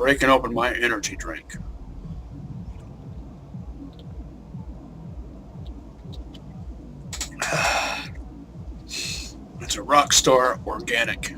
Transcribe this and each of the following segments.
breaking open my energy drink. It's a Rockstar Organic.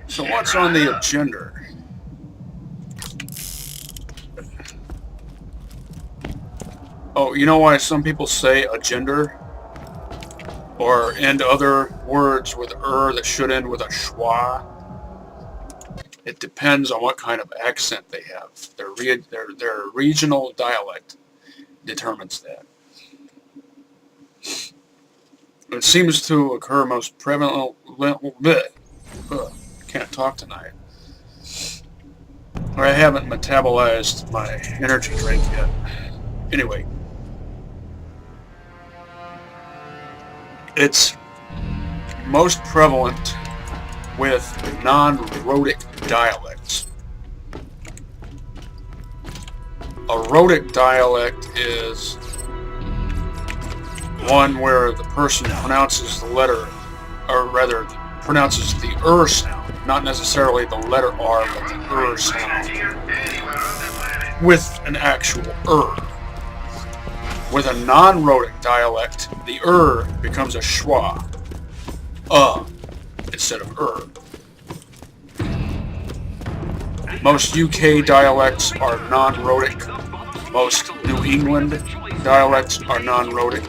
So what's on the agenda? Oh, you know why some people say agenda? Or end other words with that should end with a schwa? It depends on what kind of accent they have. Their regional dialect determines that. It seems to occur most prevalently. Can't talk tonight. Or I haven't metabolized my energy drink yet. Anyway, it's most prevalent with non-rhotic dialects. A rhotic dialect is one where the person pronounces the letter, or rather pronounces the sound, not necessarily the letter R, but the sound, with an actual With a non-rhotic dialect, the becomes a schwa, instead of Most UK dialects are non-rhotic. Most New England dialects are non-rhotic.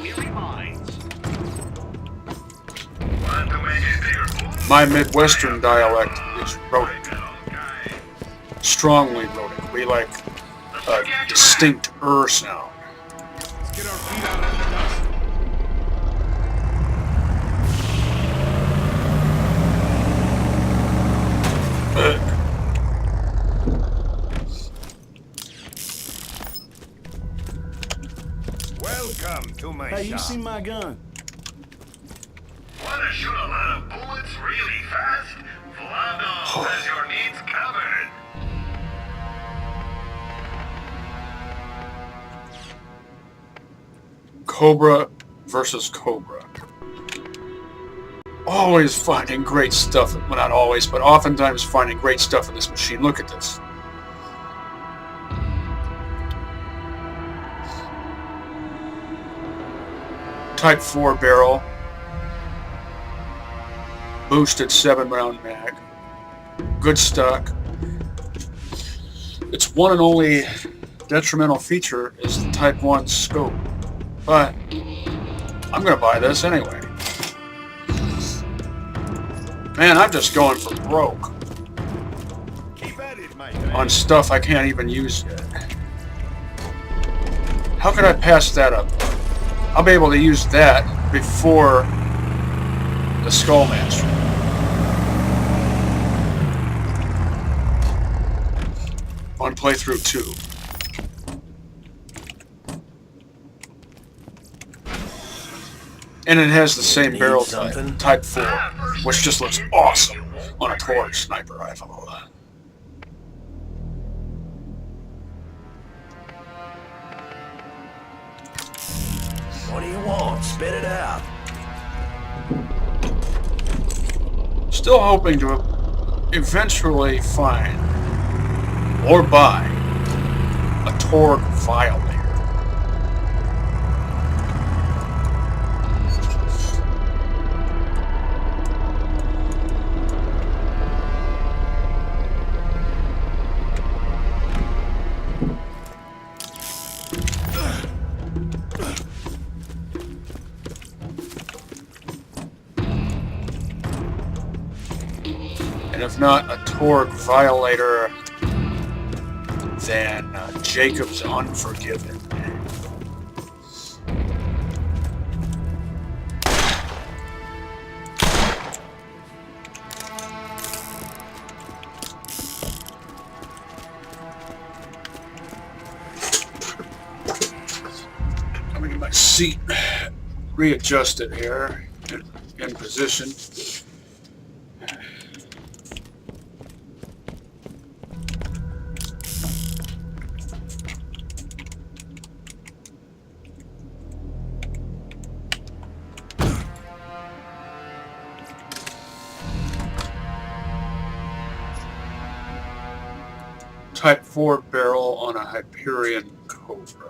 My Midwestern dialect is rhotic. Strongly rhotic. We like a distinct sound. Let's get our feet out of the dust. Welcome to my shop. Hey, you seen my gun? Want to shoot a lot of bullets really fast? Vlado has your needs covered. Cobra versus Cobra. Always finding great stuff. Well, not always, but oftentimes finding great stuff in this machine. Look at this. Type 4 barrel. Boosted 7-round mag. Good stock. Its one and only detrimental feature is the Type 1 scope. But I'm going to buy this anyway. Man, I'm just going for broke Keep at it, my friend. on stuff I can't even use yet. How could I pass that up? I'll be able to use that before the Skullmaster. On Playthru 2. And it has the same barrel type, Type 4, which just looks awesome on a torch sniper rifle. What do you want? Spit it out. Still hoping to eventually find or buy a Torgue Violator. And if not a Torgue Violator, then Jacob's Unforgiven. seat readjusted here in position. Type 4 barrel on a Hyperion Cobra.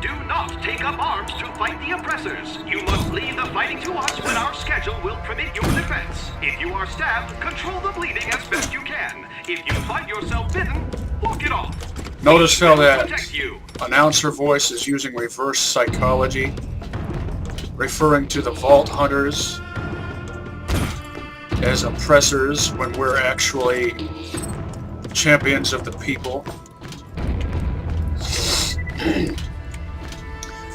Do not take up arms to fight the oppressors. You must leave the fighting to us when our schedule will permit your defense. If you are stabbed, control the bleeding as best you can. If you find yourself bitten, walk it off. Notice how that Protect you. announcer voice is using reverse psychology, referring to the Vault Hunters as oppressors when we're actually champions of the people.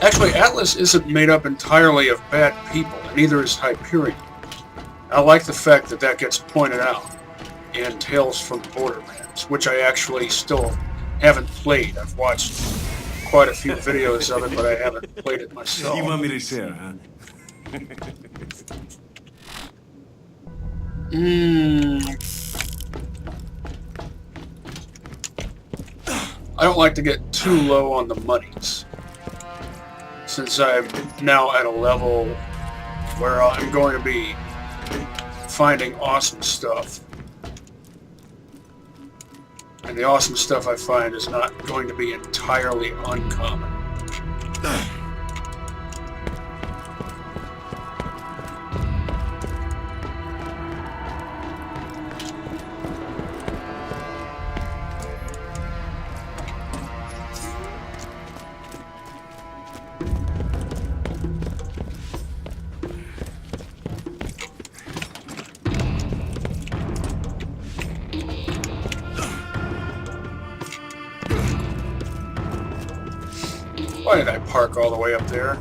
Actually, Atlas isn't made up entirely of bad people, and neither is Hyperion. I like the fact that that gets pointed out in Tales from Borderlands, which I actually still haven't played. I've watched quite a few videos of it, but I haven't played it myself. You want me to share, huh? I don't like to get too low on the monies, since I'm now at a level where I'm going to be finding awesome stuff. And the awesome stuff I find is not going to be entirely uncommon. Why did I park all the way up there?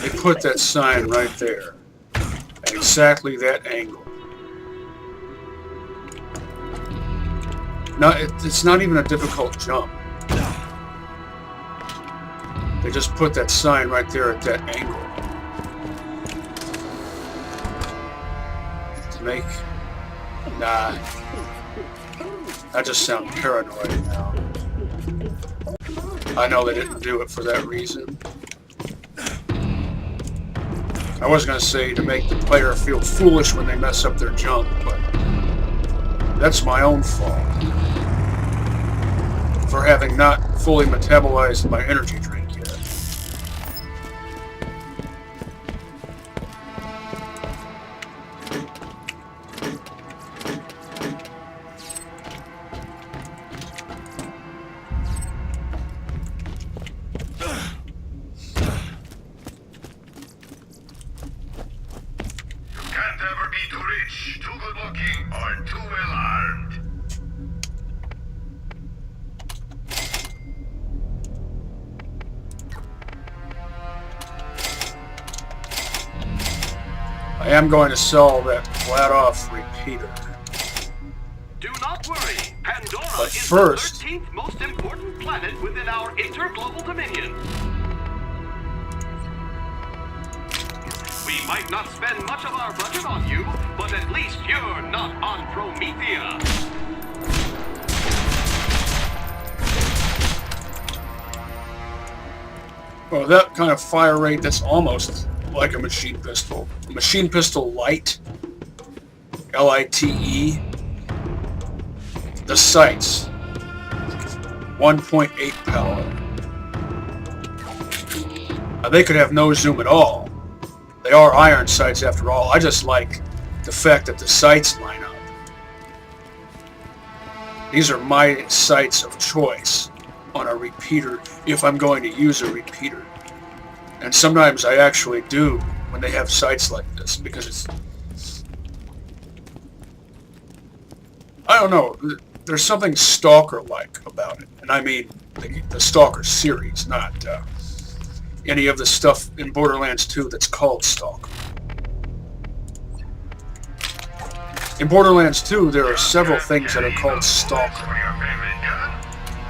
They put that sign right there, at exactly that angle. No, it's not even a difficult jump. They just put that sign right there at that angle. To make... Nah. I just sound paranoid now. I know they didn't do it for that reason. I was going to say to make the player feel foolish when they mess up their jump, but that's my own fault for having not fully metabolized my energy drink yet. Can't ever be too rich, too good looking, or too well armed. I am going to sell that flat-off repeater. Do not worry. Pandora But is first- the 13th most important planet within our interglobal dominion. We might not spend much of our budget on you, but at least you're not on Promethea. Well, that kind of fire rate, that's almost like a machine pistol. Machine pistol light, L-I-T-E. The sights, 1.8 power. They could have no zoom at all. They are iron sights after all. I just like the fact that the sights line up. These are my sights of choice on a repeater if I'm going to use a repeater. And sometimes I actually do when they have sights like this because it's... I don't know. There's something Stalker-like about it. And I mean the Stalker series, not any of the stuff in Borderlands 2 that's called Stalker. In Borderlands 2, there are several things that are called Stalker. For your favorite gun?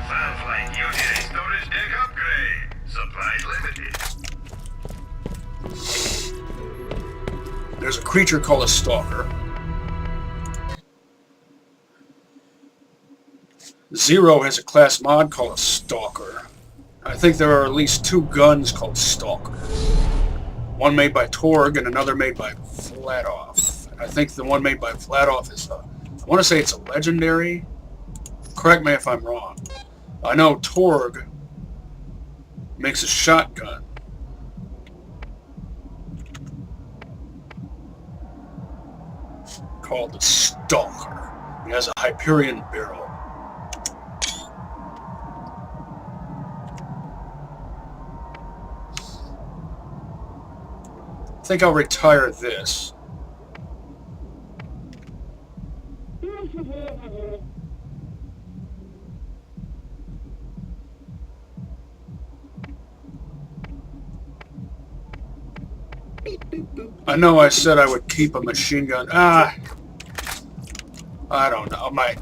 Sounds like you need a storage deck upgrade. Supplies limited. There's a creature called a Stalker. Zero has a class mod called a Stalker. I think there are at least 2 guns called Stalker. One made by Torg and another made by Vladoff. I think the one made by Vladoff is I want to say it's a legendary. Correct me if I'm wrong. I know Torg makes a shotgun. Called the Stalker. It has a Hyperion barrel. I think I'll retire this. I know I said I would keep a machine gun. I don't know. I might.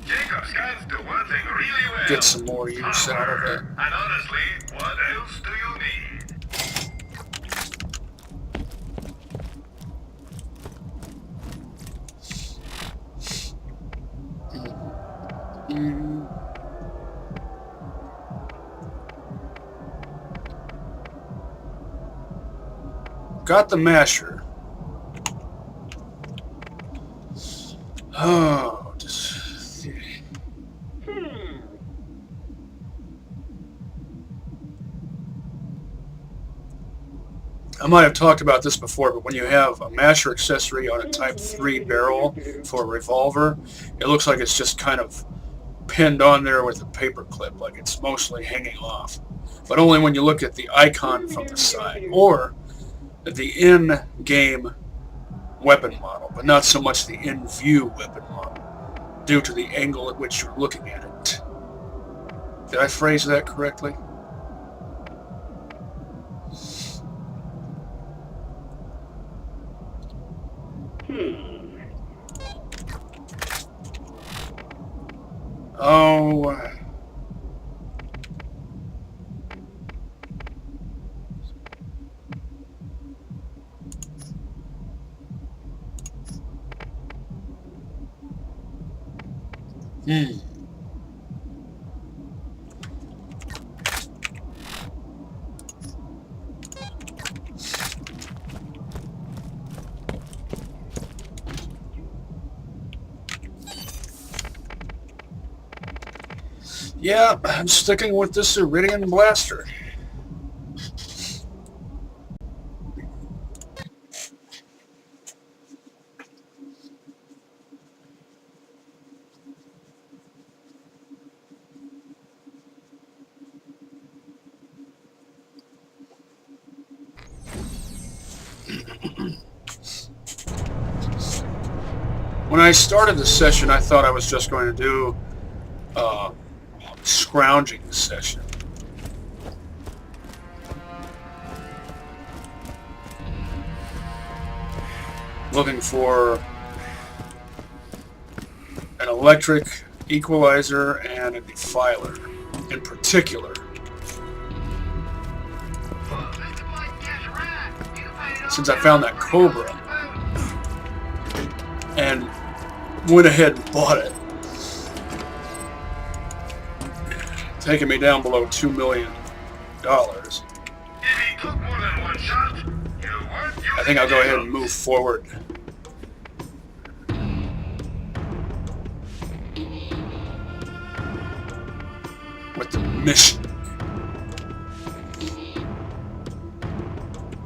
Jacob scans do one thing really well. Get some more use out of it. And honestly, what else do you need? Got the masher. Oh, just... I might have talked about this before, but when you have a masher accessory on a Type 3 barrel for a revolver, it looks like it's just kind of pinned on there with a paper clip, like it's mostly hanging off. But only when you look at the icon from the side, or the in-game weapon model, but not so much the in-view weapon model, due to the angle at which you're looking at it. Did I phrase that correctly? Oh... Yeah, I'm sticking with this Iridium blaster. When I started the session, I thought I was just going to do a scrounging session. Looking for an electric equalizer and a defiler in particular. Since I found that Cobra and went ahead and bought it, taking me down below $2 million. I think I'll go ahead and move forward. With the mission.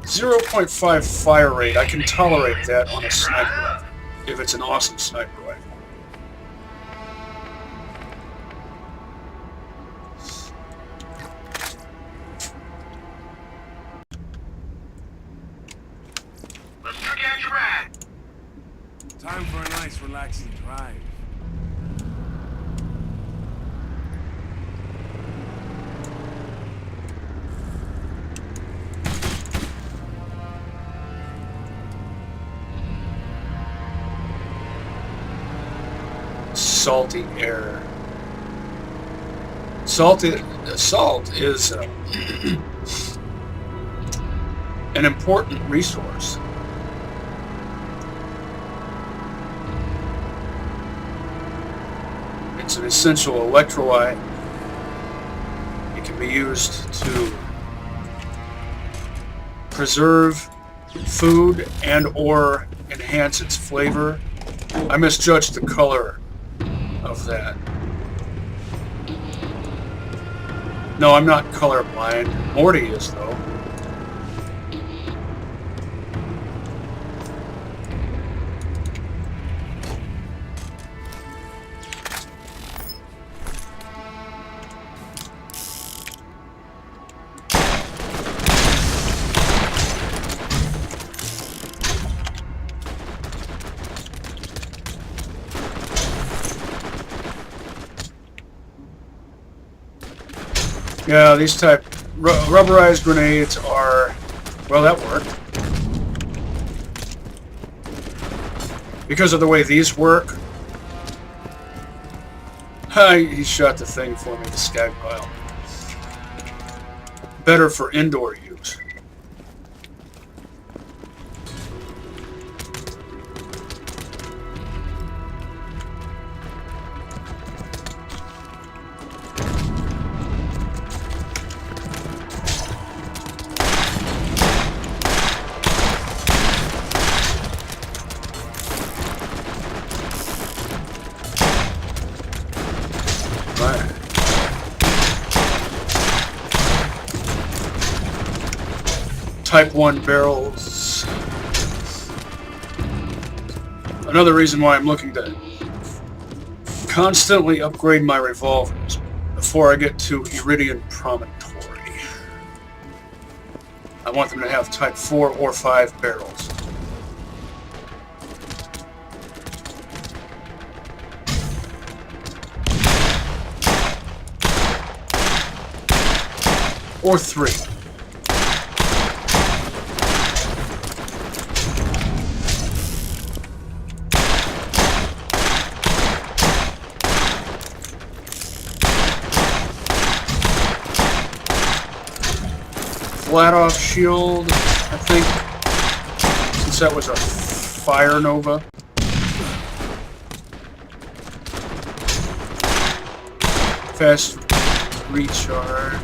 0.5 fire rate. I can tolerate that on a sniper rifle, if it's an awesome sniper rifle. Let's check out your ride. Time for a nice, relaxing drive. Salty air. Salt is an important resource. It's an essential electrolyte. It can be used to preserve food and or enhance its flavor. I misjudged the color of that. No, I'm not colorblind. Mordy is, though. Yeah, these type rubberized grenades are, well, that worked. Because of the way these work. He shot the thing for me, the skag pile. Better for indoor use. Type 1 barrels. Another reason why I'm looking to constantly upgrade my revolvers before I get to Iridian Promontory. I want them to have Type 4 or 5 barrels. Or 3. Flat off shield, I think, since that was a fire nova. Fast recharge.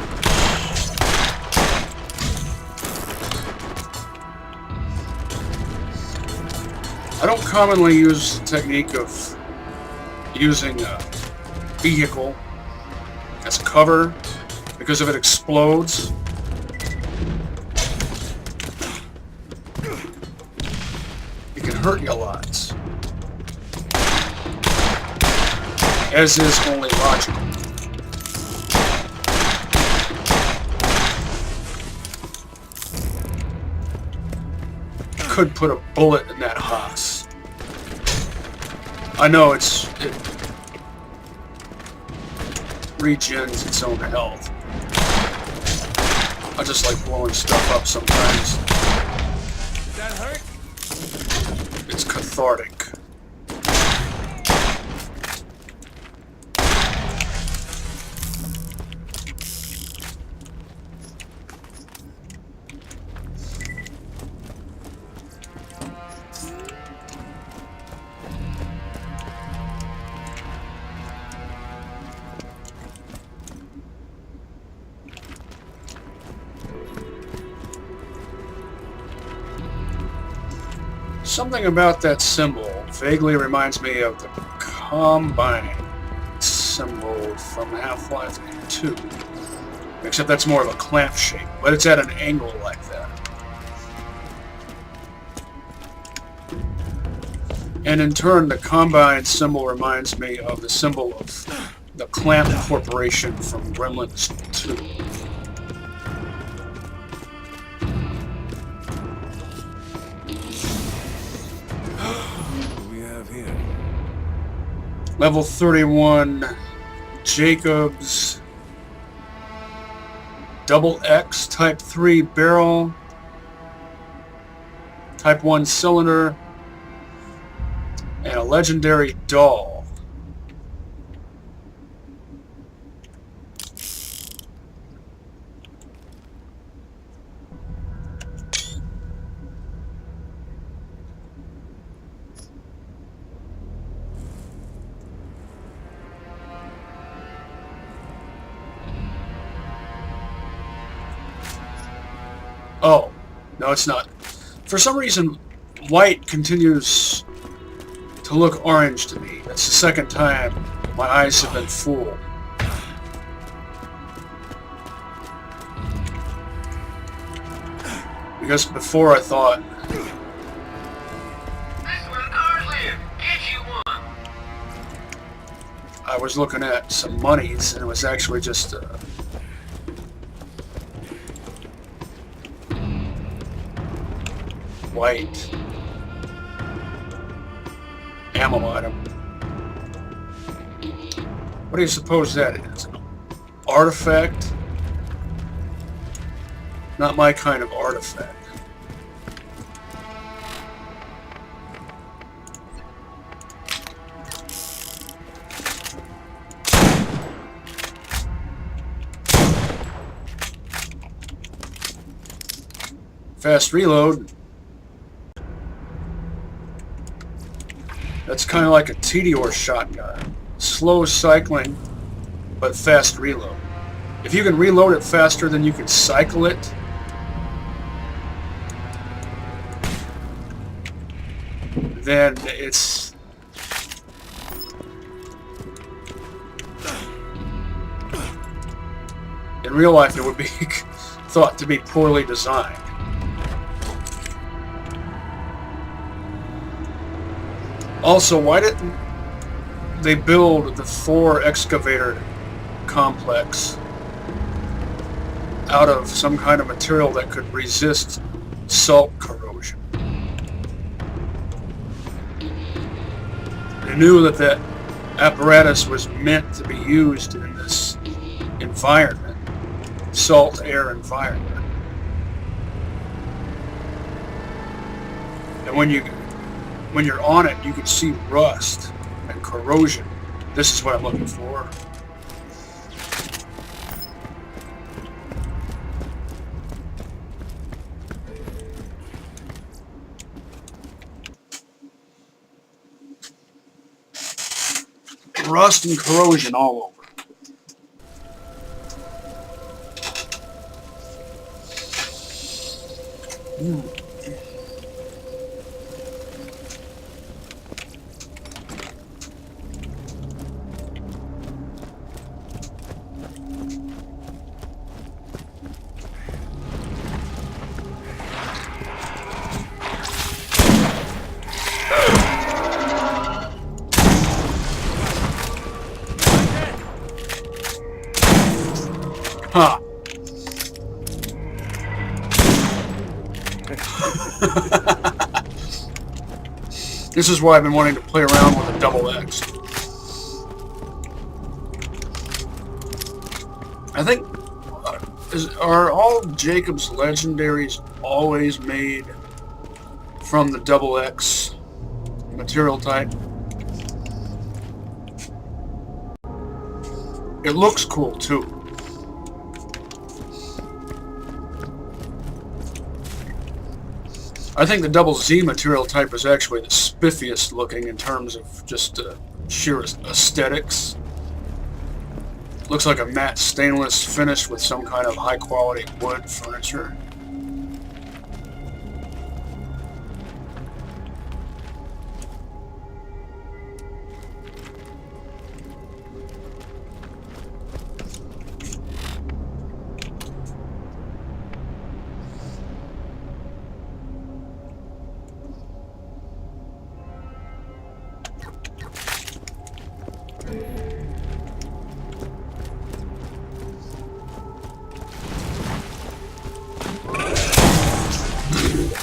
I don't commonly use the technique of using a vehicle as cover, because if it explodes, it can hurt you a lot. As is only logical. Could put a bullet in that Haas. I know it regens its own health. I just like blowing stuff up sometimes. Did that hurt? It's cathartic. Something about that symbol vaguely reminds me of the Combine symbol from Half-Life 2. Except that's more of a clamp shape, but it's at an angle like that. And in turn, the Combine symbol reminds me of the symbol of the Clamp Corporation from Gremlins 2. What do we have here? Level 31, Jacobs, Double X, Type 3 barrel, Type 1 cylinder, and a legendary doll. Oh, no, it's not. For some reason, white continues to look orange to me. That's the second time my eyes have been fooled. Because before I thought, This is where cars live. Get you one. I was looking at some monies, and it was actually just white ammo item. What do you suppose that is? An artifact? Not my kind of artifact. Fast reload. That's kind of like a Tedior shotgun. Slow cycling, but fast reload. If you can reload it faster than you can cycle it, then it's... in real life it would be thought to be poorly designed. Also, why didn't they build the Thor excavator complex out of some kind of material that could resist salt corrosion? They knew that that apparatus was meant to be used in this environment, salt air environment. And when you're on it, you can see rust and corrosion. This is what I'm looking for. Rust and corrosion all over. Huh. This is why I've been wanting to play around with a double X. I think, are all Jacob's legendaries always made from the double X material type? It looks cool too. I think the double Z material type is actually the spiffiest looking in terms of just sheer aesthetics. Looks like a matte stainless finish with some kind of high quality wood furniture.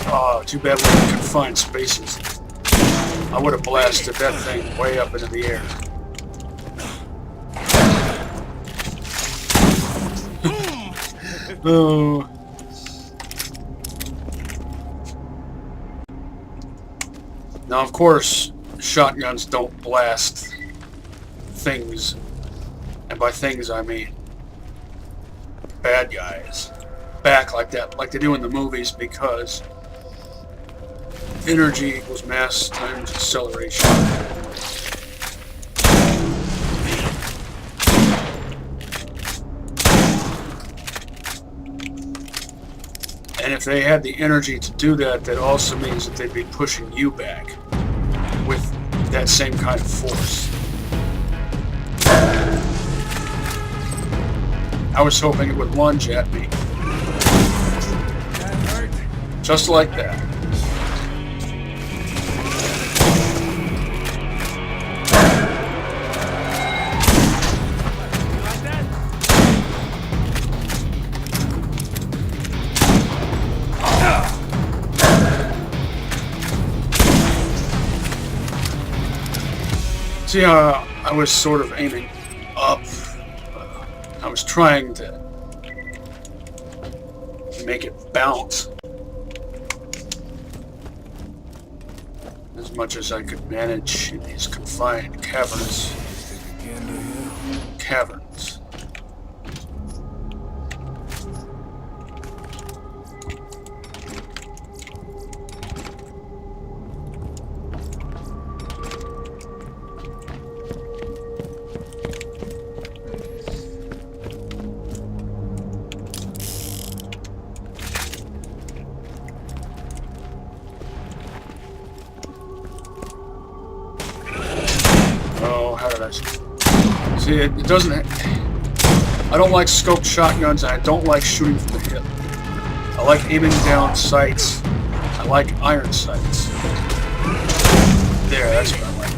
Oh, too bad we had confined spaces. I would have blasted that thing way up into the air. Oh. Now, of course, shotguns don't blast things, and by things I mean bad guys, back like that, like they do in the movies, because energy equals mass times acceleration. And if they had the energy to do that, that also means that they'd be pushing you back with that same kind of force. I was hoping it would lunge at me. That hurt. Just like that. You like that? See how I was sort of aiming up. I was trying to make it bounce as much as I could manage in these confined caverns. Stick again to you. Caverns. Oh, how did I see? It doesn't. I don't like scoped shotguns, and I don't like shooting from the hip. I like aiming down sights. I like iron sights. There, that's what I like.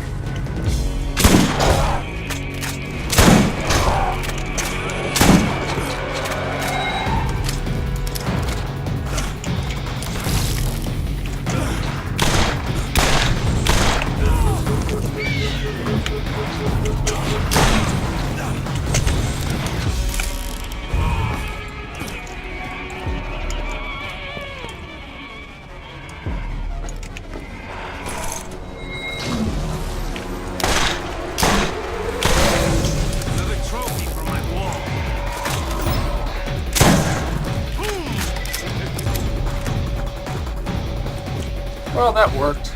Another trophy for my wall. Well, that worked.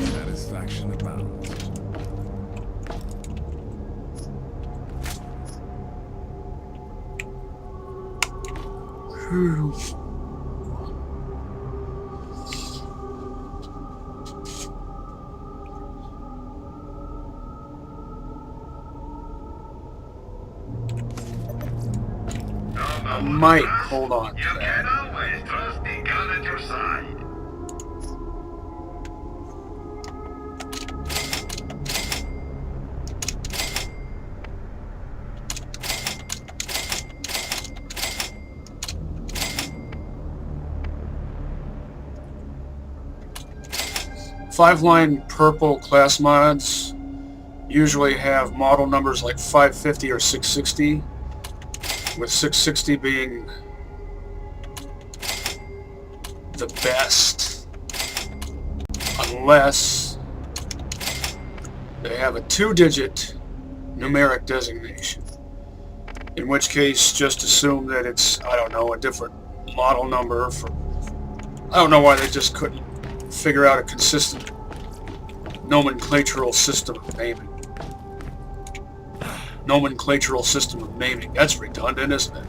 Satisfaction abounds. I might hold on to You that. can always trust the gun at your side. Five-line purple class mods usually have model numbers like 550 or 660, with 660 being the best, unless they have a 2-digit numeric designation, in which case just assume that it's, I don't know, a different model number for, I don't know why they just couldn't figure out a consistent nomenclatural system of naming. Nomenclatural system of naming. That's redundant, isn't it?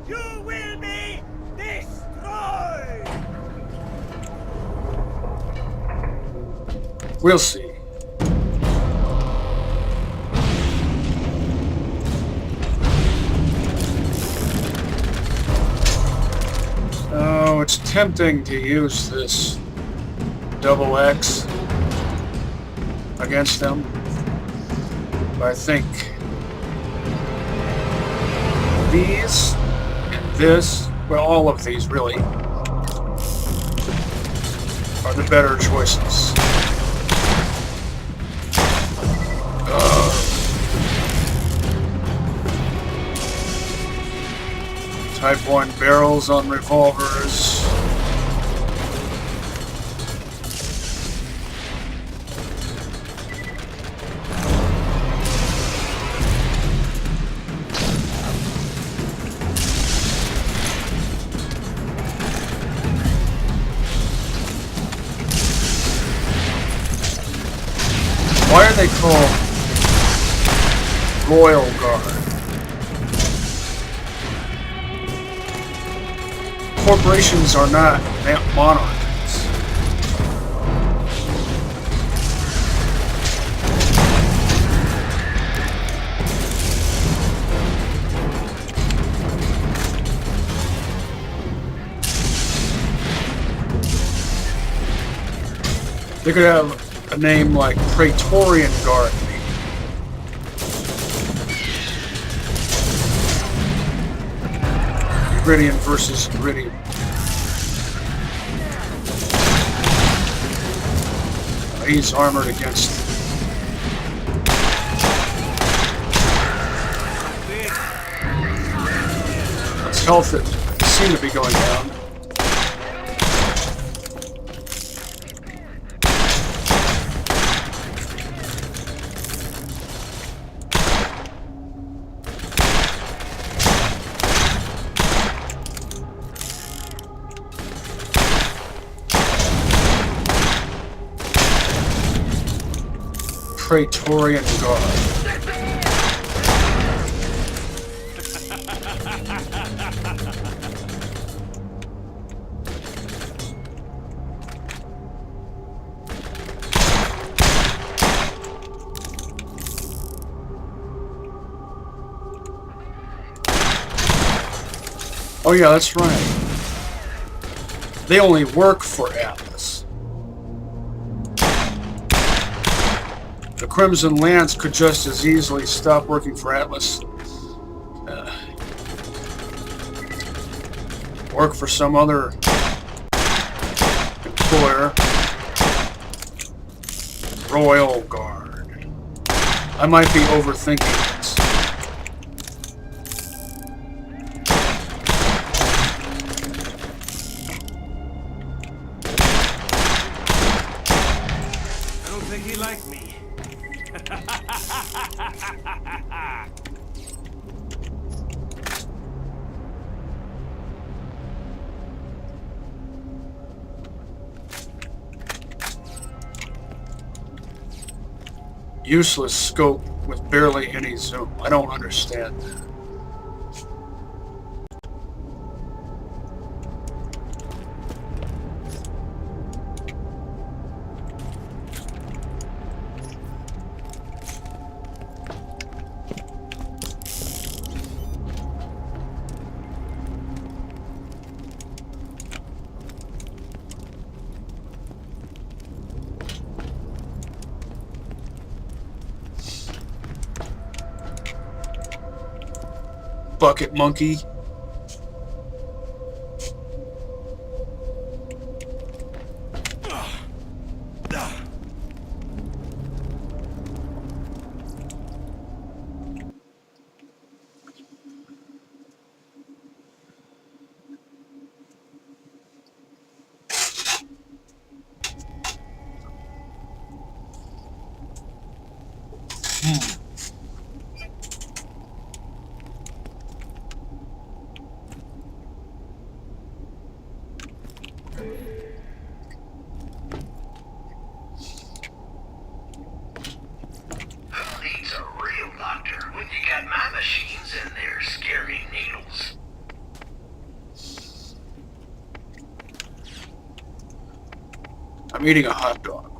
You will be destroyed! We'll see. Oh, it's tempting to use this double X against them, but I think these and this, well, all of these really are the better choices. Type 1 barrels on revolvers. Why are they called Royal Guard? Corporations are not monarchies. They could have a name like Praetorian Guard. Iridium versus Iridium. He's armored against. His health seemed to be going down. Praetorian Guard. Oh yeah, that's right. They only work for Atlas. The Crimson Lance could just as easily stop working for Atlas. Work for some other employer. Royal Guard. I might be overthinking this. I don't think he liked me. Useless scope with barely any zoom. I don't understand that. Bucket monkey. I'm eating a hot dog.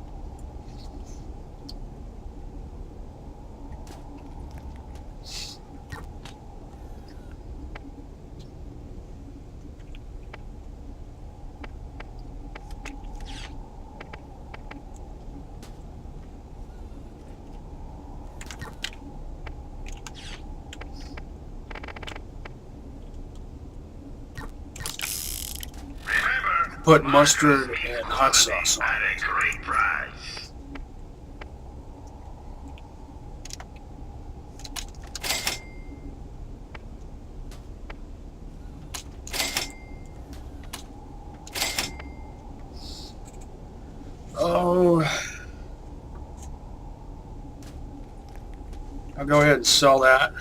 Put mustard and hot sauce on. At a great price. Oh, I'll go ahead and sell that.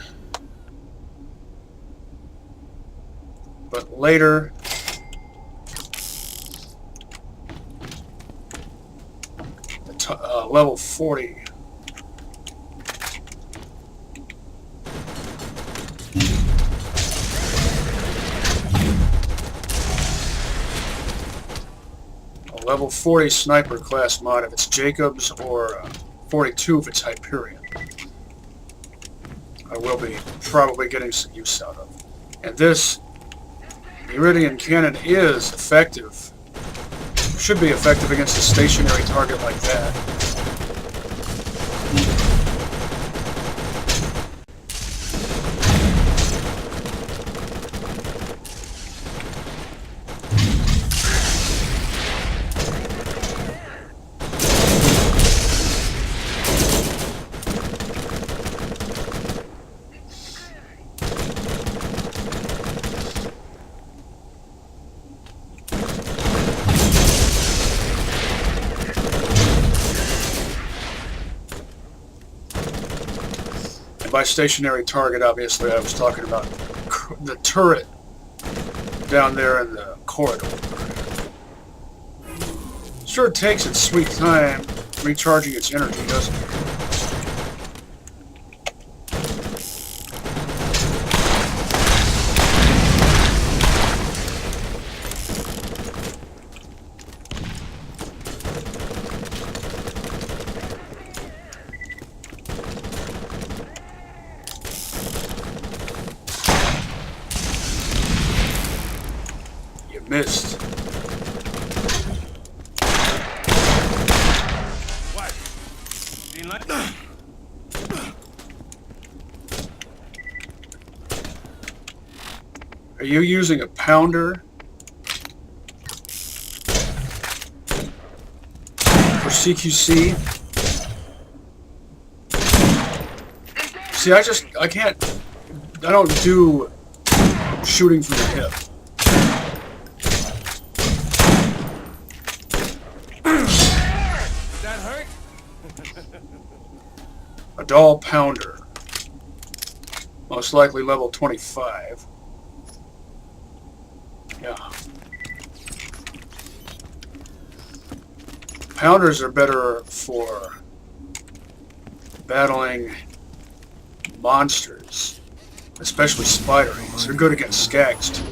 But later, level 40. A level 40 sniper class mod if it's Jacobs, or 42 if it's Hyperion. I will be probably getting some use out of. And this Iridian cannon is effective. Should be effective against a stationary target like that. By stationary target, obviously, I was talking about the turret down there in the corridor. Sure takes its sweet time recharging its energy, doesn't it? Missed. What? Didn't like Are you using a pounder for CQC? See, I don't do shooting from the hip. A doll pounder. Most likely level 25. Yeah. Pounders are better for battling monsters, especially spiderings. They're good against skags too.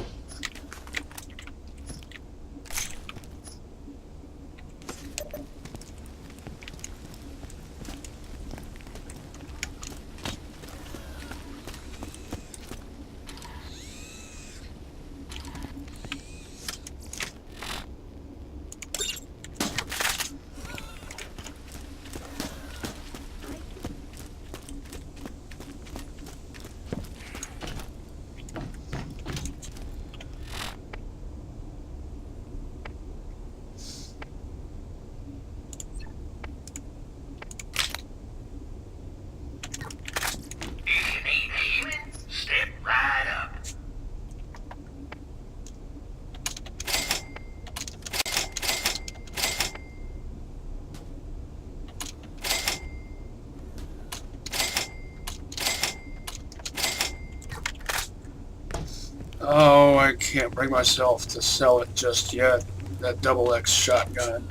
Oh, I can't bring myself to sell it just yet. That double X shotgun.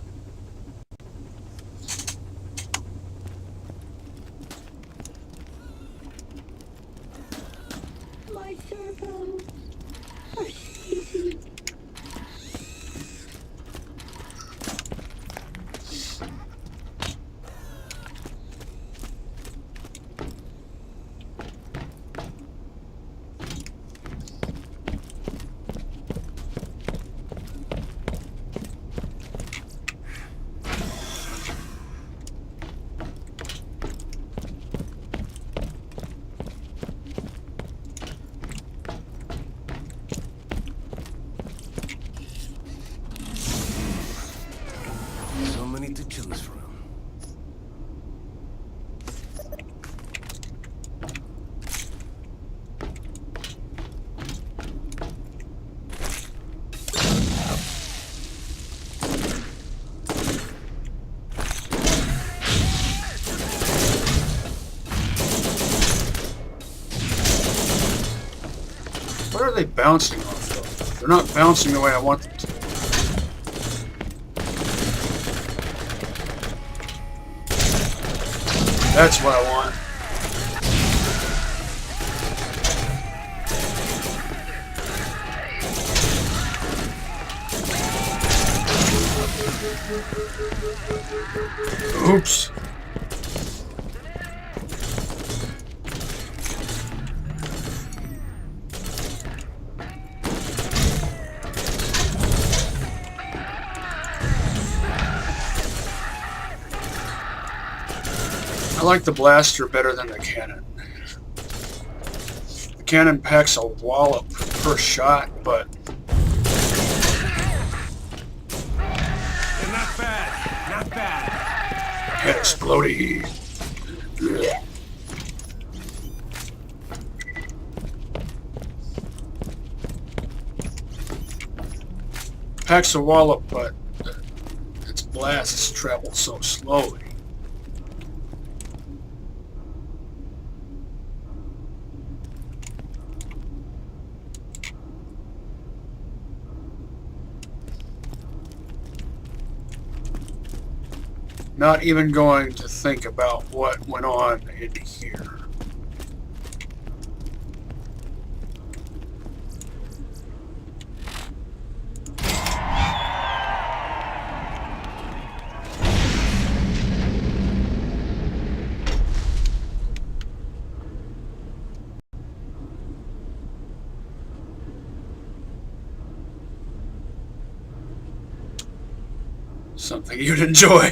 My servo. Oh, easy. are they bouncing off of? They're not bouncing the way I want them to. That's what I want. Oops. I like the blaster better than the cannon. The cannon packs a wallop per shot, but Not bad. Not bad. head explodey. Packs a wallop, but its blasts travel so slowly. Not even going to think about what went on in here. Something you'd enjoy.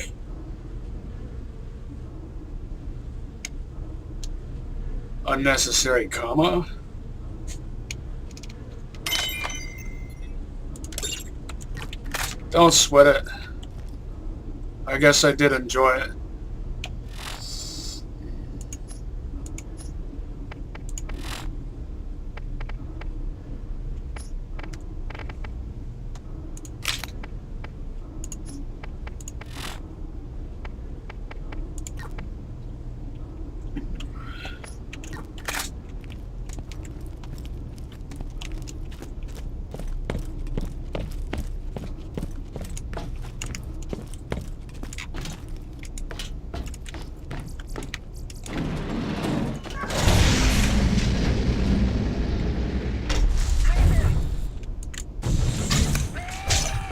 Unnecessary comma. Don't sweat it. I guess I did enjoy it.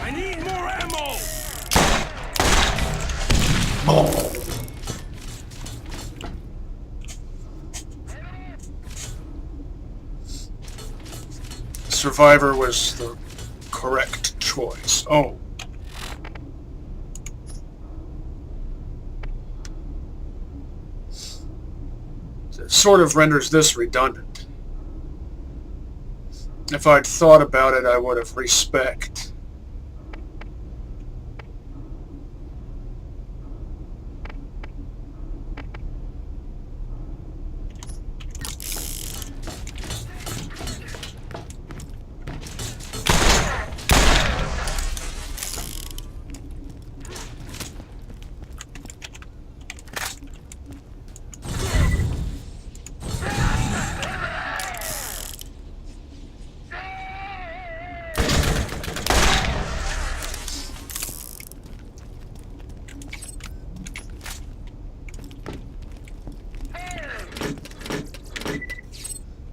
I need more ammo. Survivor was the correct choice. Oh. It sort of renders this redundant. If I'd thought about it, I would have respect.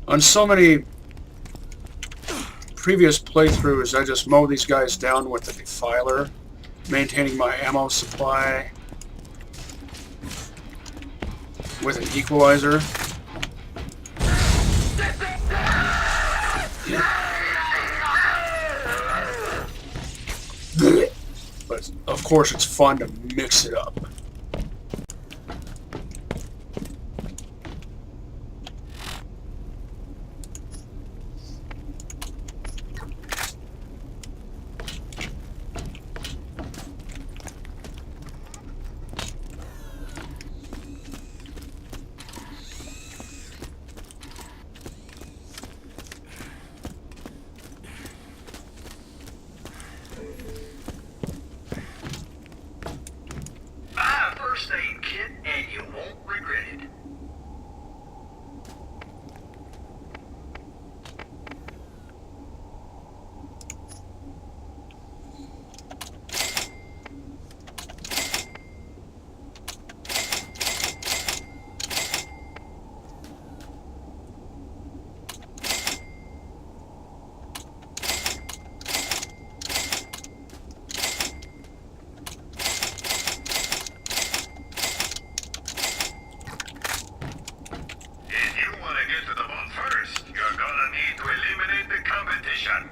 On so many previous playthroughs, I just mow these guys down with the defiler, maintaining my ammo supply with an equalizer. But of course it's fun to mix it up. position.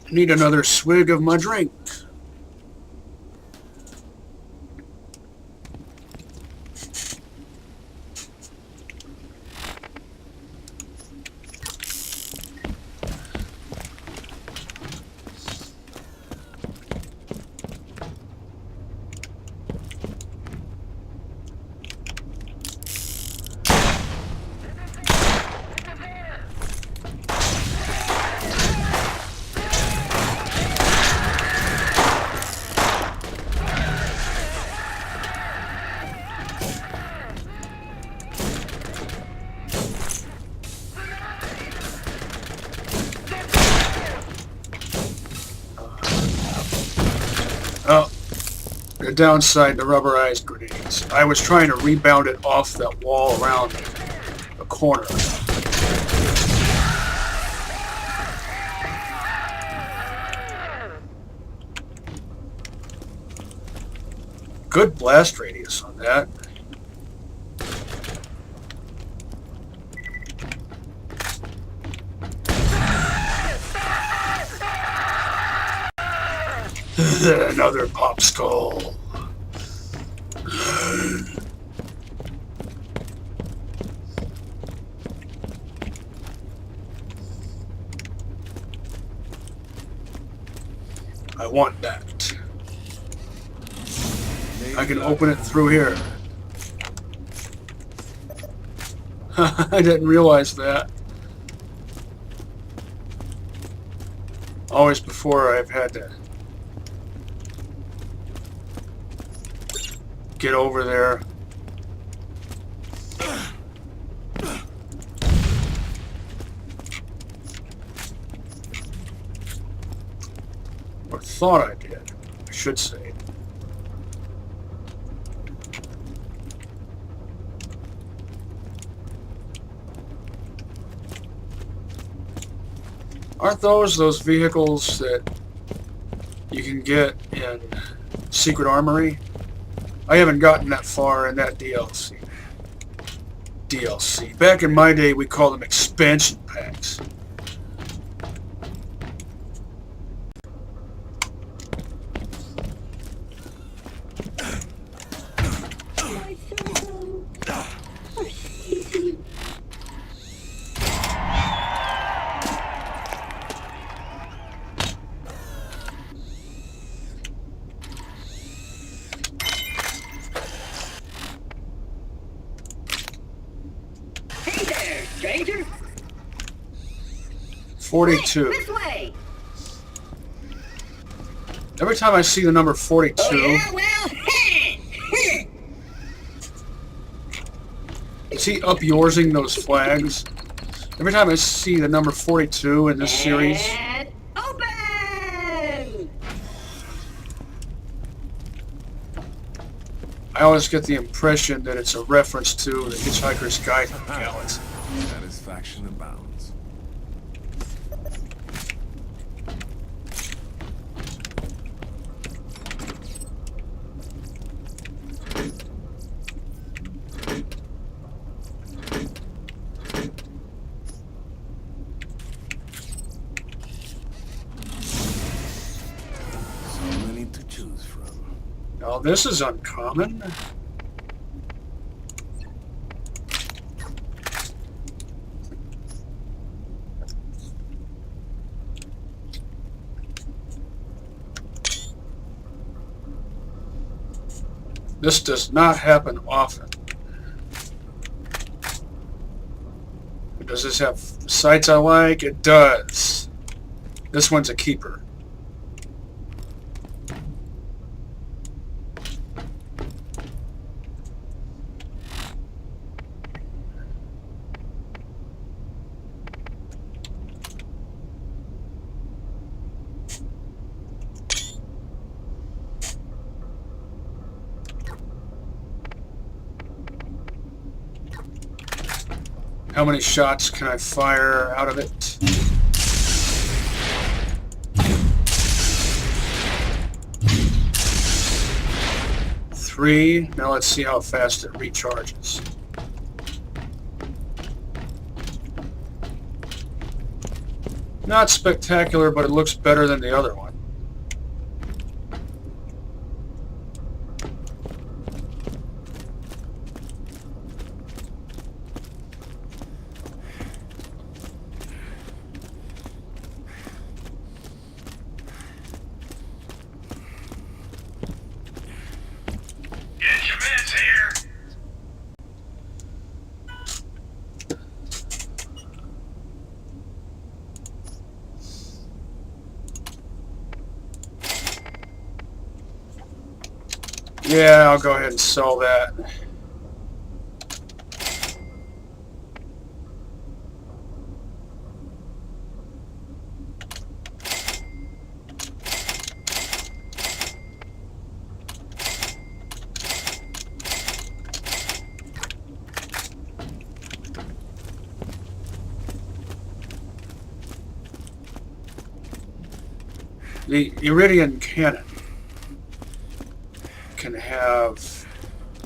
Need another swig of my drink. Oh, the downside to rubberized grenades. I was trying to rebound it off that wall around the corner. Good blast radius on that. Another pop skull. I want that. I can open it through here. I didn't realize that. Always before I've had to get over there. Or thought I did, I should say. Aren't those vehicles that you can get in Secret Armory? I haven't gotten that far in that DLC. Back in my day, we called them expansion packs. My servants are sleeping. Hey there, stranger. 42. This way. Every time I see the number 42, Oh, yeah, well, is he up-yoursing those flags? Every time I see the number 42 in this series, and open. I always get the impression that it's a reference to the Hitchhiker's Guide to the Galaxy. Satisfaction abounds. So many to choose from. Now this is uncommon. This does not happen often. Does this have sights I like? It does. This one's a keeper. How many shots can I fire out of it? Three. Now let's see how fast it recharges. Not spectacular, but it looks better than the other one. Get your meds here. Yeah, I'll go ahead and sell that. The Iridian cannon can have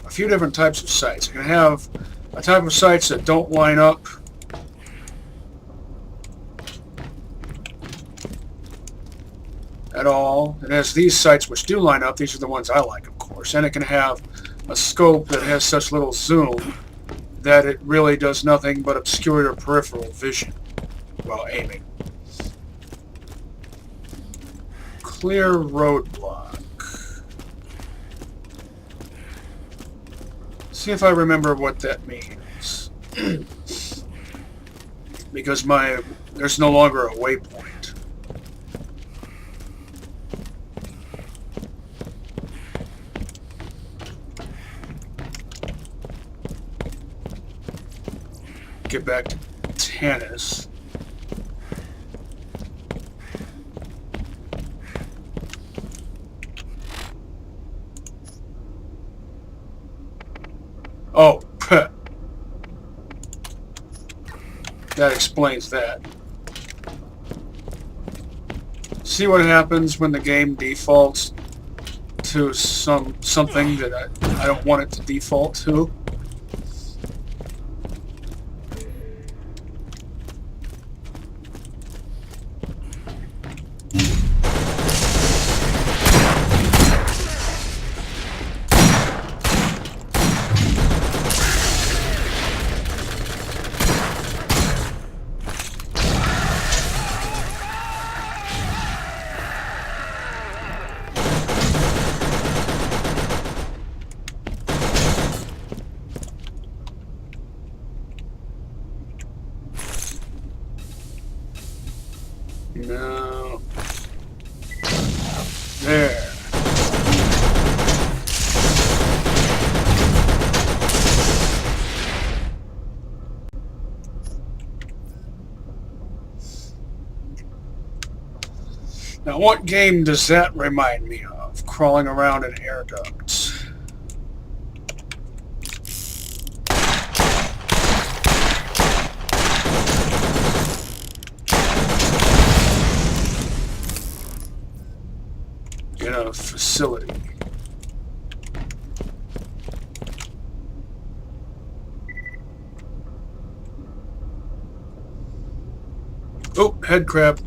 a few different types of sights. It can have a type of sights that don't line up at all. It has these sights which do line up. These are the ones I like, of course. And it can have a scope that has such little zoom that it really does nothing but obscure your peripheral vision while aiming. Clear roadblock. See if I remember what that means. Because there's no longer a waypoint. Get back to tennis. Oh, that explains that. See what happens when the game defaults to something that I don't want it to default to? No. There. Now, what game does that remind me of? Crawling around in air ducts. In a facility. Oh, head crab.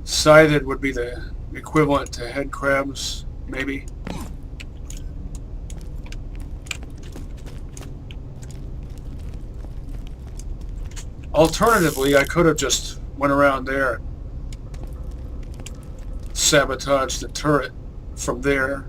Scythed would be the equivalent to head crabs, maybe. Alternatively, I could have just went around there and sabotaged the turret from there.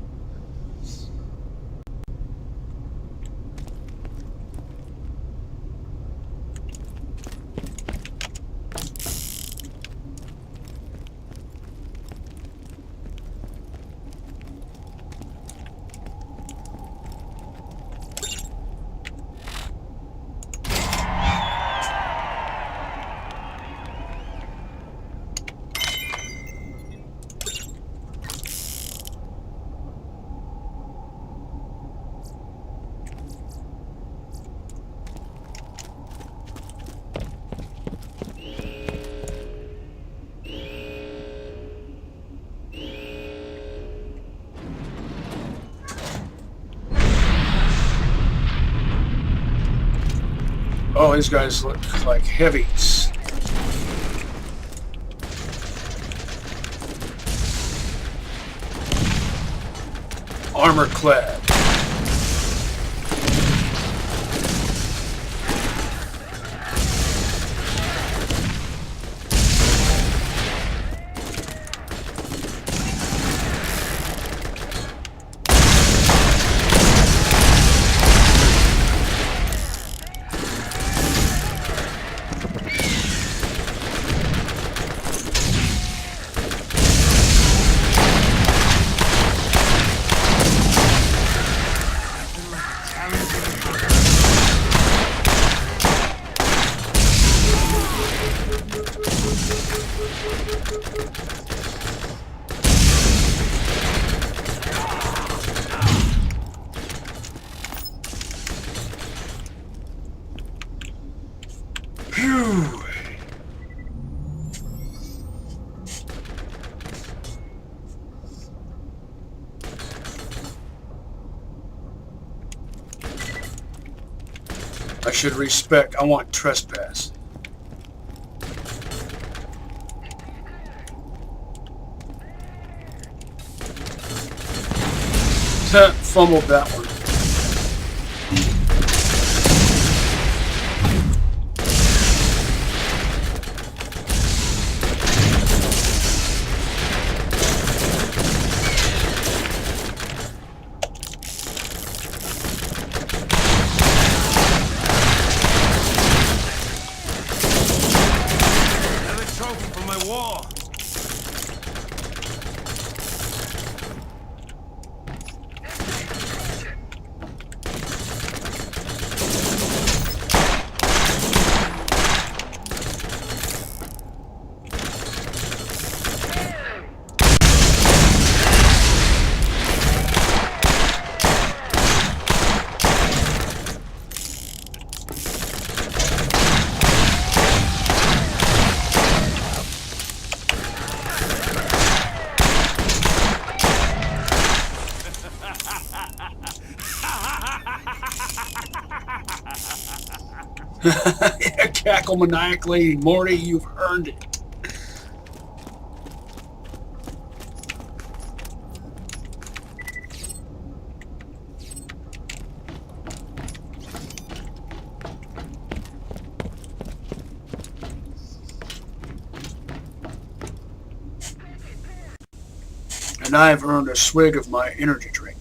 Oh, these guys look like heavies. Armor clad. I should respect. I want trespass. Fumbled that one. Another trophy for my wall. Cackle maniacally. Morty, you've earned it. And I've earned a swig of my energy drink.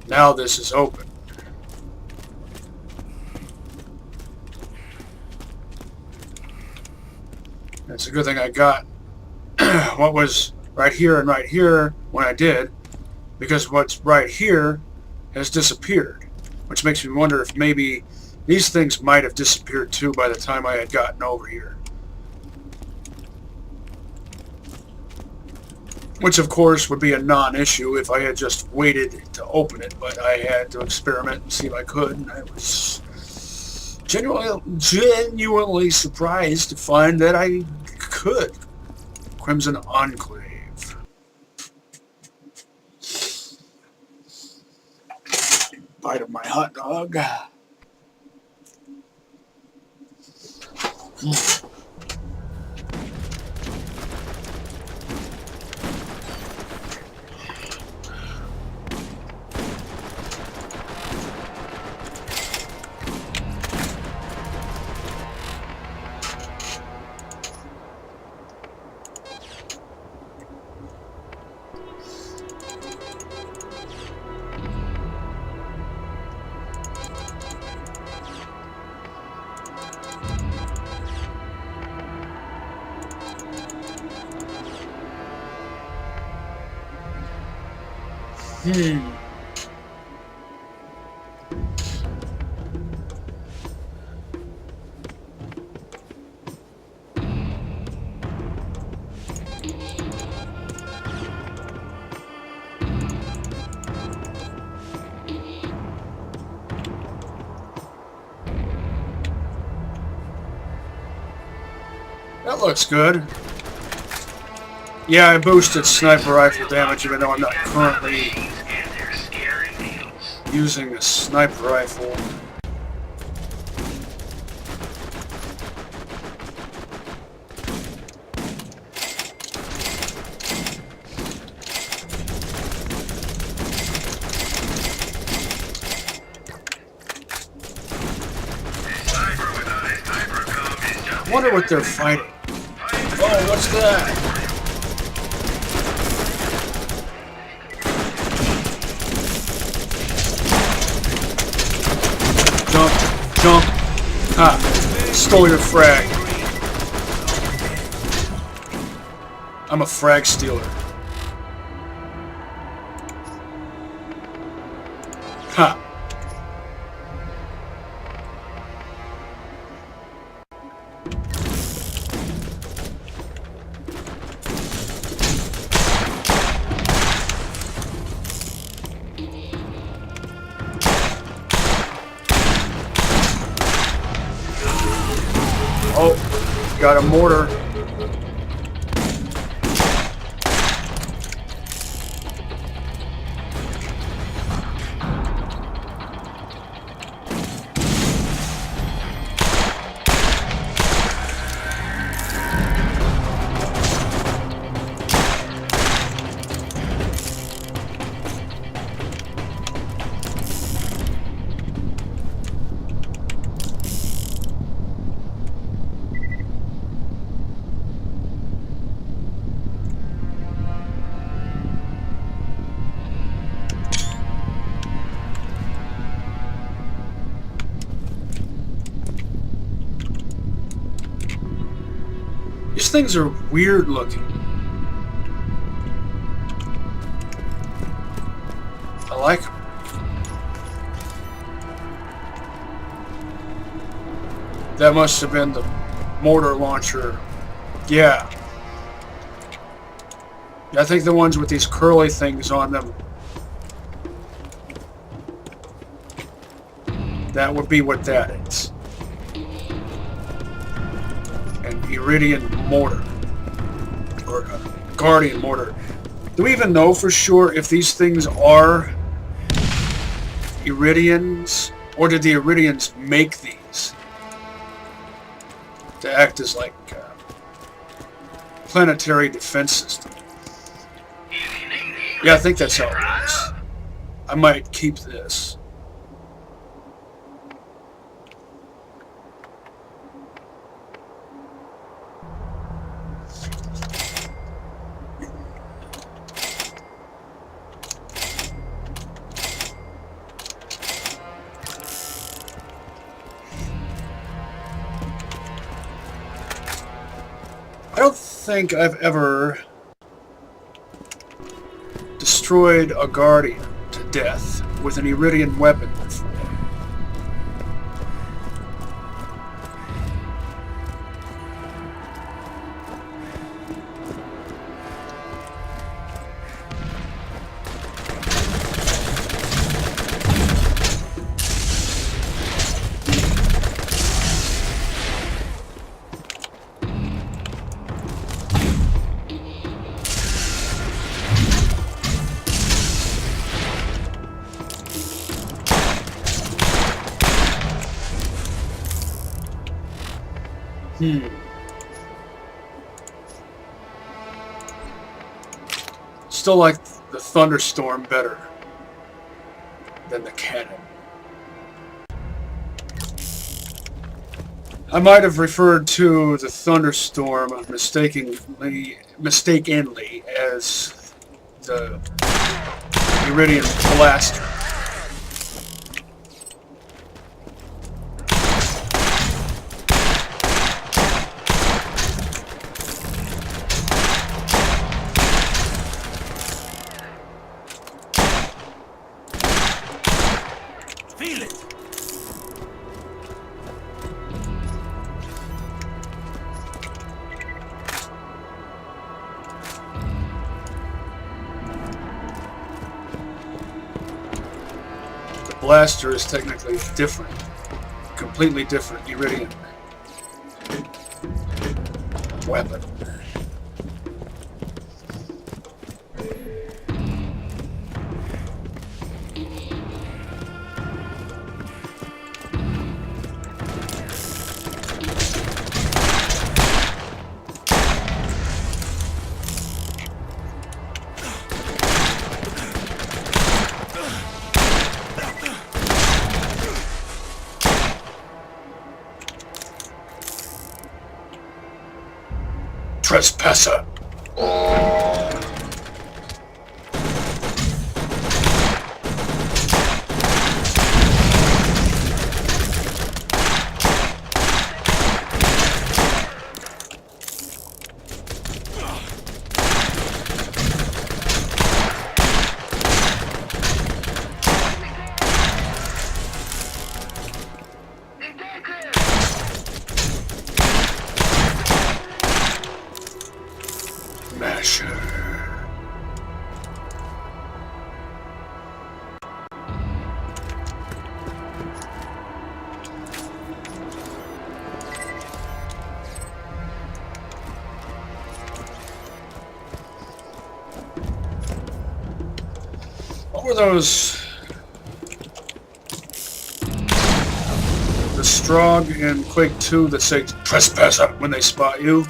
Now this is open. It's a good thing I got what was right here and right here when I did, because what's right here has disappeared, which makes me wonder if maybe these things might have disappeared too by the time I had gotten over here. Which, of course, would be a non-issue if I had just waited to open it, but I had to experiment and see if I could, and I was genuinely surprised to find that I could. Crimson Enclave. Bite of my hot dog. That looks good. Yeah, I boosted sniper rifle damage even though I'm not currently And their scary deals. using a sniper rifle. Sniper without a sniper scope is just I wonder what they're fighting. Oh, what's that? Jump, jump. Ha, stole your frag. I'm a frag stealer. Ha. Oh, got a mortar. These things are weird looking. I like them. That must have been the mortar launcher. Yeah. I think the ones with these curly things on them. That would be what that is. An Iridian mortar. Or a Guardian mortar. Do we even know for sure if these things are Iridians? Or did the Iridians make these to act as like planetary defense system? Yeah, I think that's how it works. I might keep this. I don't think I've ever destroyed a Guardian to death with an Iridian weapon before. Still like the Thunderstorm better than the cannon. I might have referred to the Thunderstorm mistakenly as the Iridian Blaster. Feel it. The blaster is technically different. Completely different Iridian weapon. Trespasser. Masher. What were those? The Strog in Quake 2 that say Trespasser when they spot you?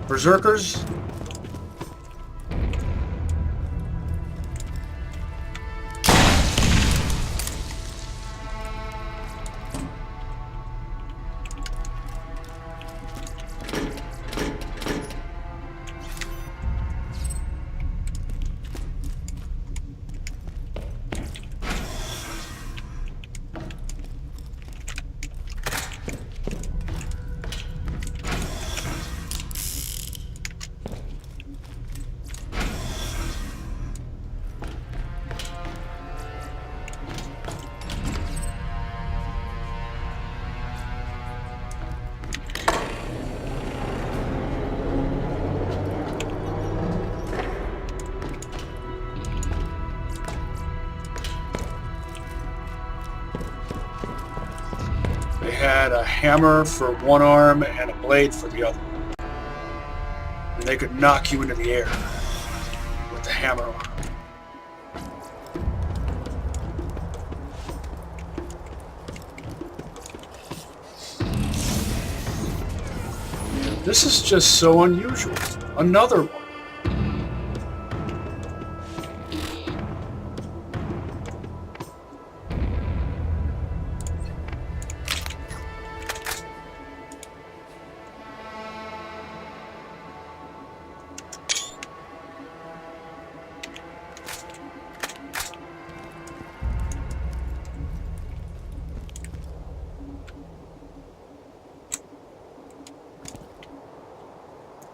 Berserkers? They had a hammer for one arm and a blade for the other. And they could knock you into the air with the hammer arm. This is just so unusual. Another one.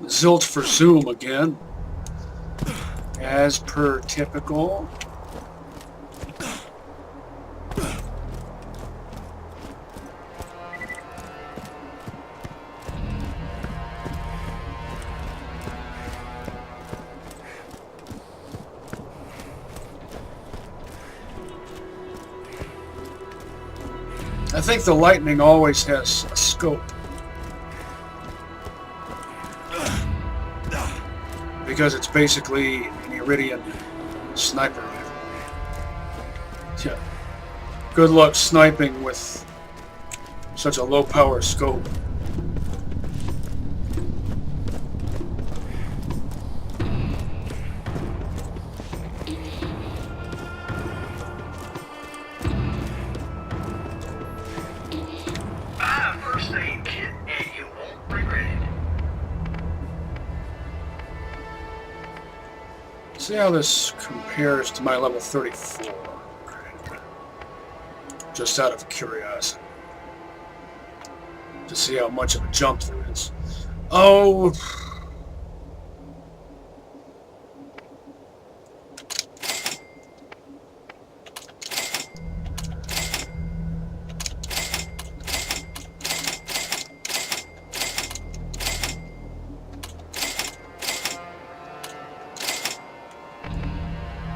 Zilt for Zoom again, as per typical. I think the lightning always has a scope. Because it's basically an Iridian sniper rifle. Yeah. Good luck sniping with such a low power scope. First aid kit, and you won't regret it. See how this compares to my level 34. Just out of curiosity. To see how much of a jump there is. Oh.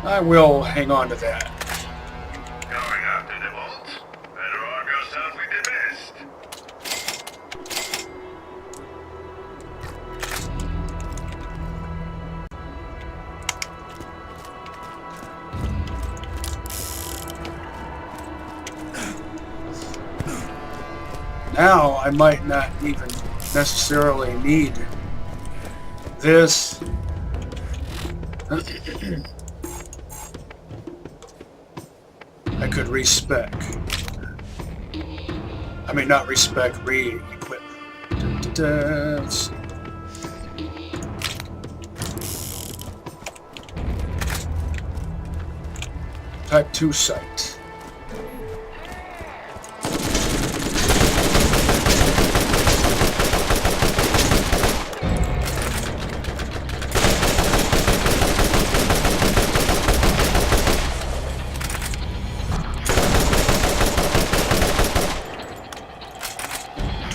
I will hang on to that. Going up to the vault? Better arm yourself with the best. Now I might not even necessarily need this. I could respec. I mean, not respec, re-equip. Let's see. Type 2 sight.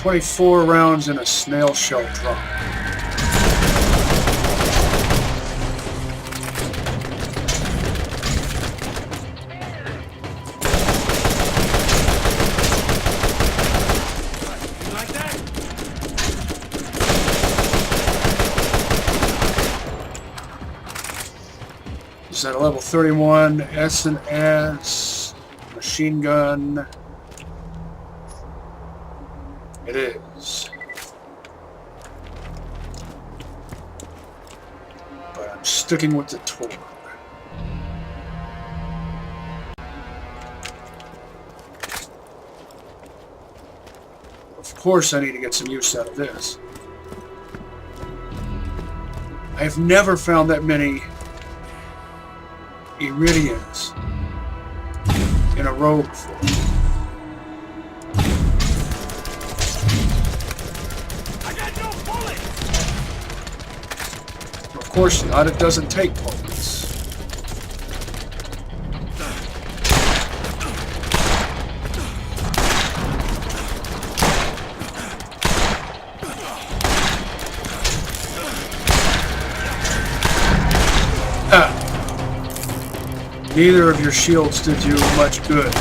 .24 rounds in a snail shell drum. You like that? Is that a level 31 S&S machine gun? It is. But I'm sticking with the Torg. Of course I need to get some use out of this. I have never found that many Iridians in a row before. Of course not, it doesn't take bullets. Neither of your shields did you much good.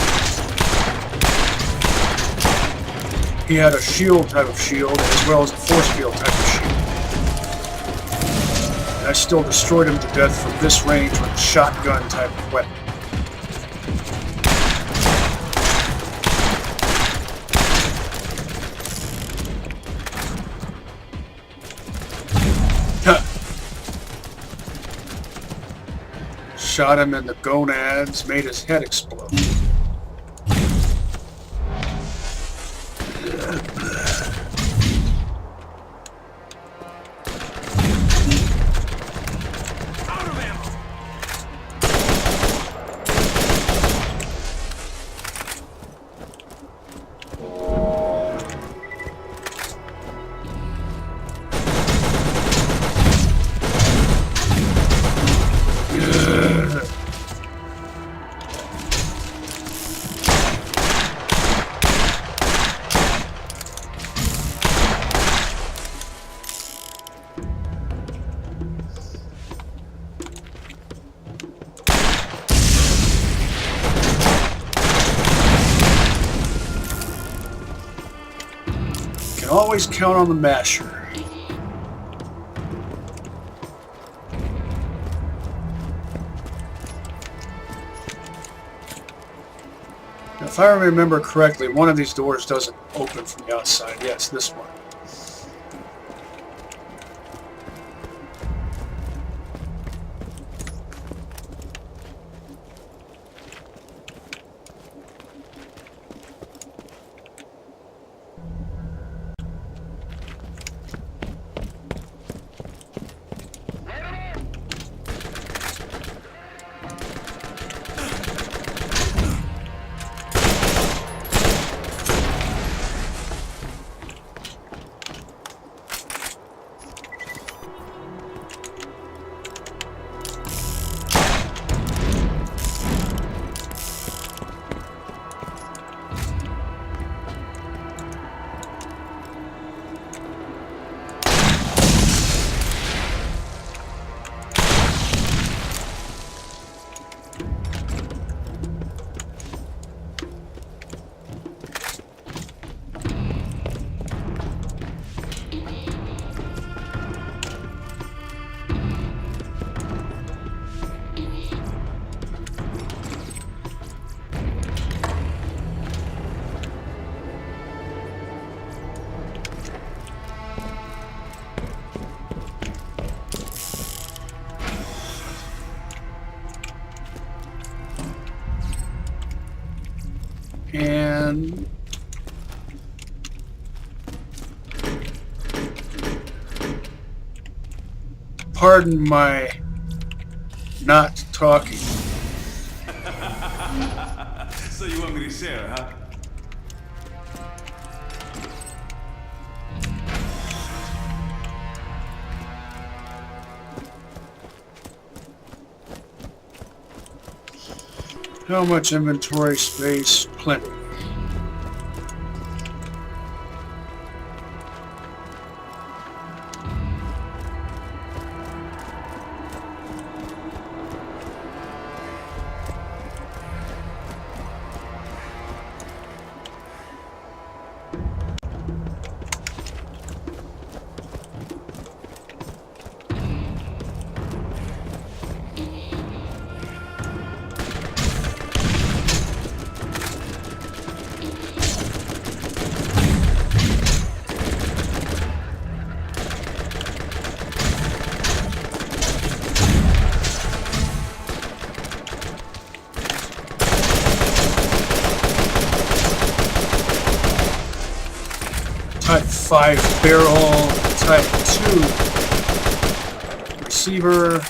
He had a shield type of shield as well as a force field type of shield. And I still destroyed him to death from this range with a shotgun type of weapon. Shot him in the gonads, made his head explode. Always count on the Masher. Now, if I remember correctly, one of these doors doesn't open from the outside. Yes, this one. And pardon my not talking. So you want me to share, huh? How much inventory space? Plenty. Type 5 barrel, Type 2 receiver.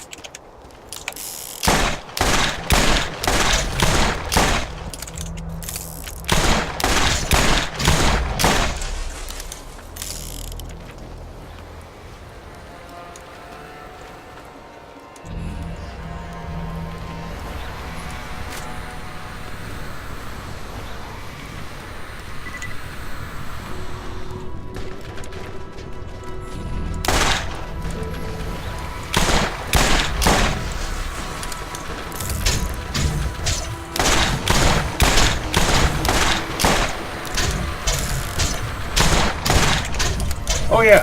Oh yeah,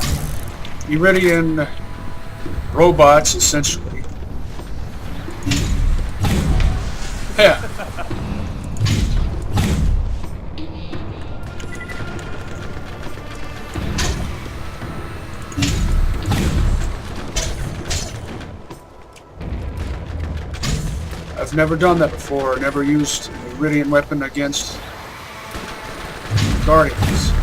Iridian robots, essentially. Yeah. I've never done that before, never used an Iridian weapon against Guardians.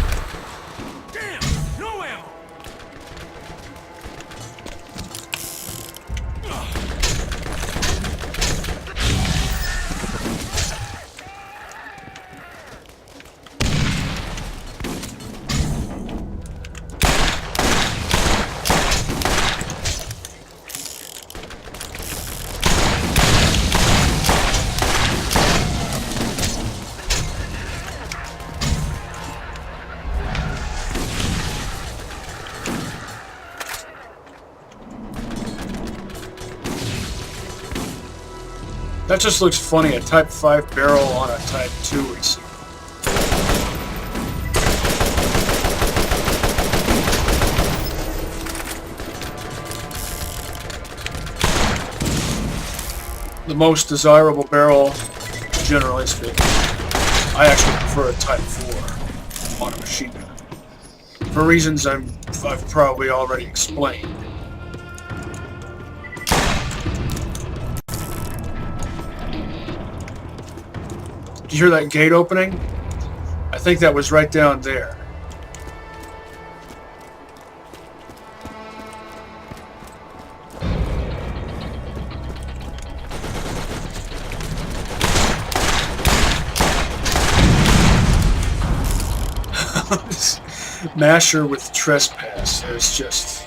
That just looks funny, a Type 5 barrel on a Type 2 receiver. The most desirable barrel, generally speaking. I actually prefer a Type 4 on a machine gun. For reasons I've probably already explained. Did you hear that gate opening? I think that was right down there. Masher with Trespass. There's just...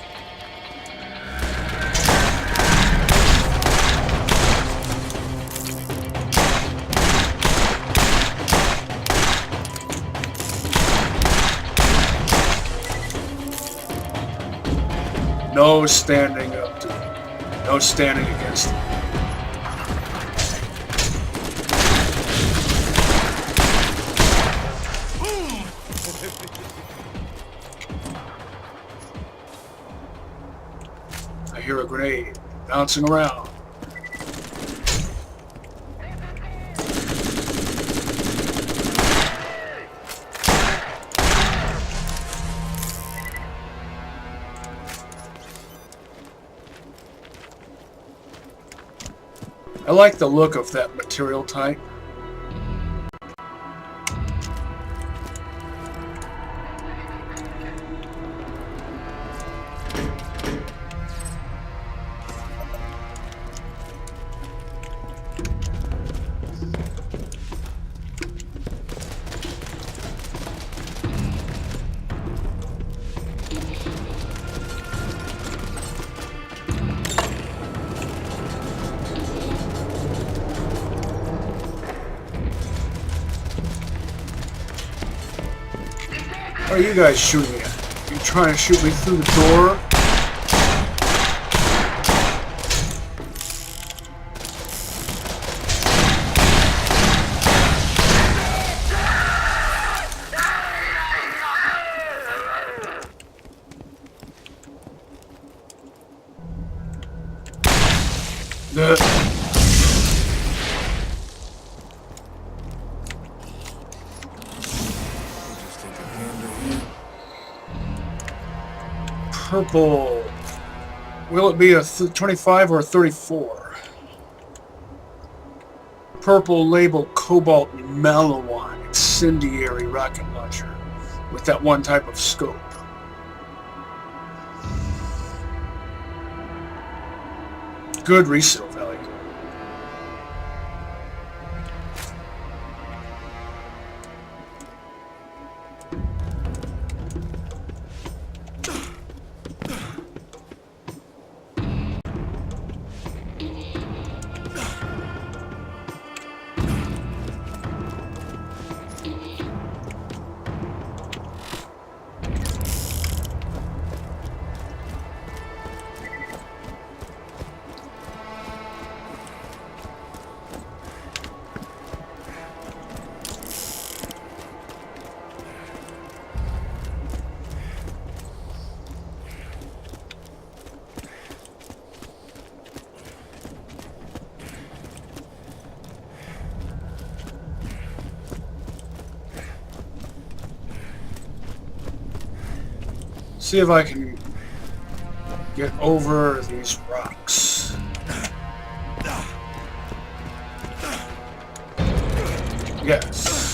no standing up to it. No standing against it. I hear a grenade bouncing around. I like the look of that material type. are you guys shooting at? You trying to shoot me through the door? Purple. Will it be a 25 or a 34? Purple label Cobalt Malawan incendiary rocket launcher with that one type of scope. Good resale value. See if I can get over these rocks. Yes.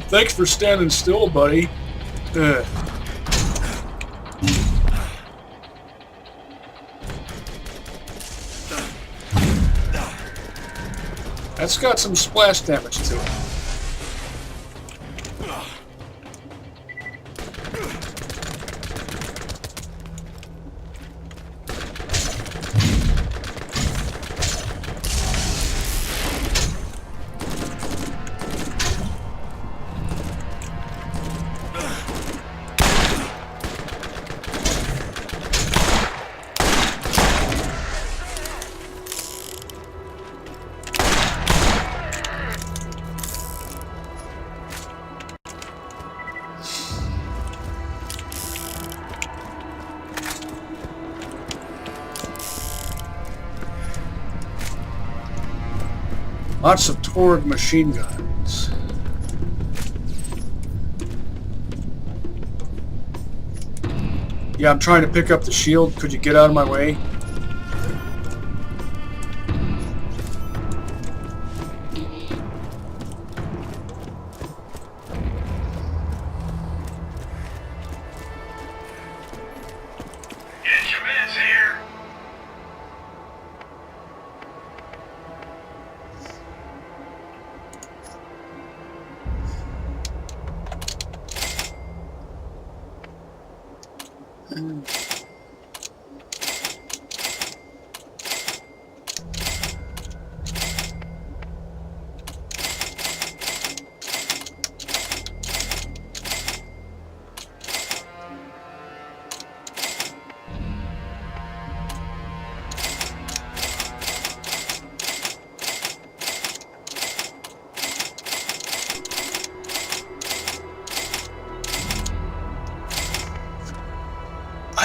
Thanks for standing still, buddy. That's got some splash damage to it. Lots of Torg machine guns. Yeah, I'm trying to pick up the shield. Could you get out of my way? Get your meds here.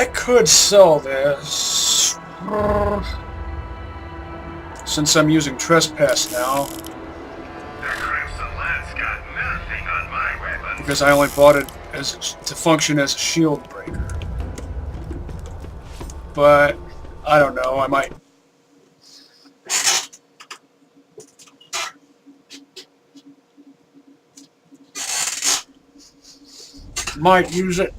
I could sell this. Since I'm using Trespass now. The Crimson Lance got nothing on my weapon. Because I only bought it as to function as a shield breaker. But I don't know, I might use it.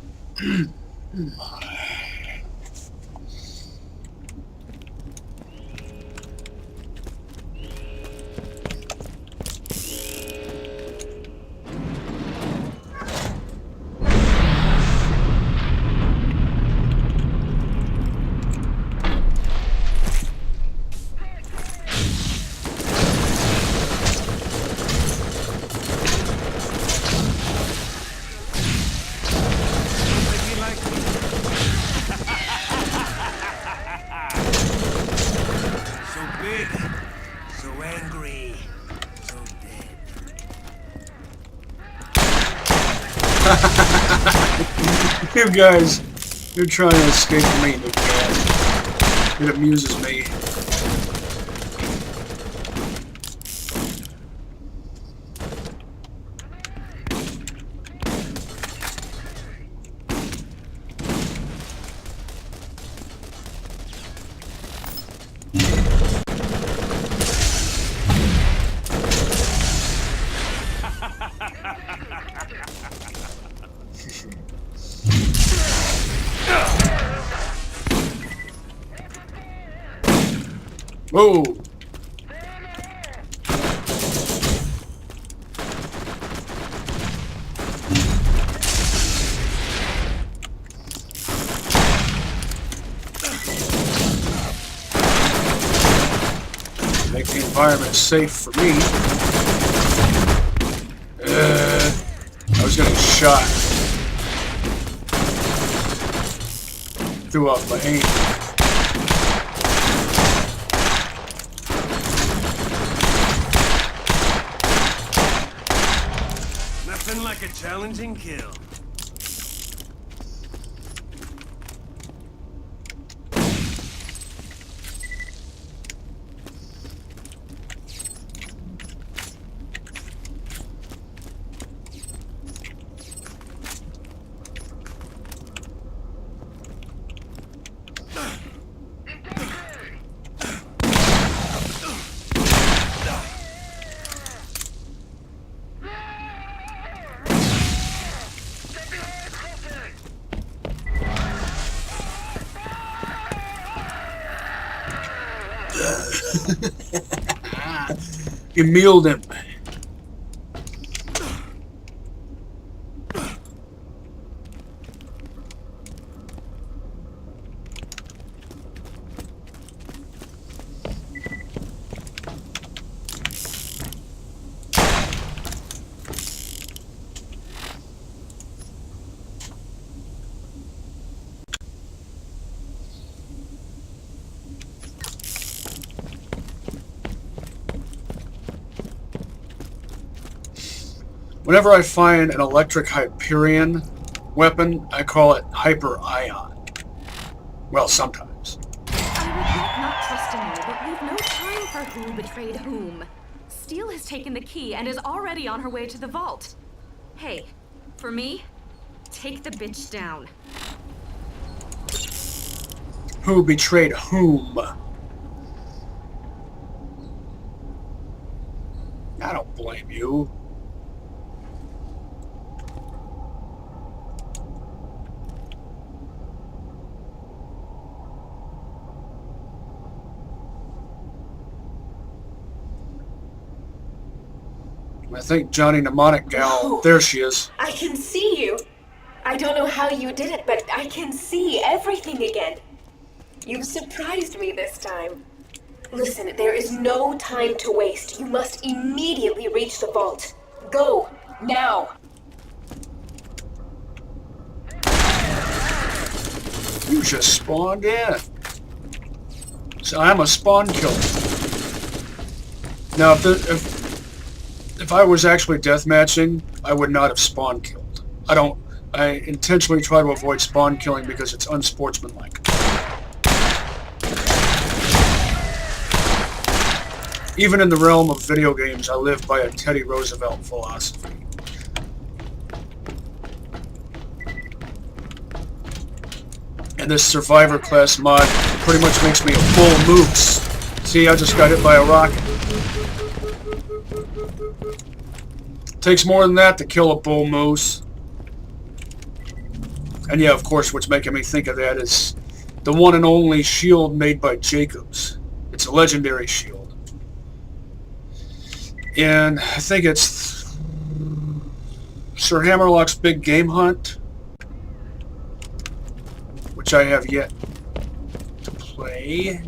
You guys, you're trying to escape from me, you can't. It amuses me. Whoa! Make the environment safe for me. I was getting shot. Threw off my aim. Nothing like a challenging kill. You mealed him. Whenever I find an electric Hyperion weapon, I call it Hyper Ion. Well, sometimes. I regret not trusting you, but we've no time for who betrayed whom. Steel has taken the key and is already on her way to the vault. Hey, for me, take the bitch down. Who betrayed whom? I don't blame you. I think Johnny Mnemonic Gal, Whoa. there she is. I can see you. I don't know how you did it, but I can see everything again. You've surprised me this time. Listen, there is no time to waste. You must immediately reach the vault. Go, now. You just spawned in. So I'm a spawn killer. Now, if I was actually deathmatching, I would not have spawn killed. I don't I intentionally try to avoid spawn killing because it's unsportsmanlike. Even in the realm of video games, I live by a Teddy Roosevelt philosophy. And this Survivor class mod pretty much makes me a bull moose. See, I just got hit by a rocket. Takes more than that to kill a bull moose. And yeah, of course, what's making me think of that is the one and only shield made by Jacobs. It's a legendary shield. And I think it's Sir Hammerlock's Big Game Hunt, which I have yet to play.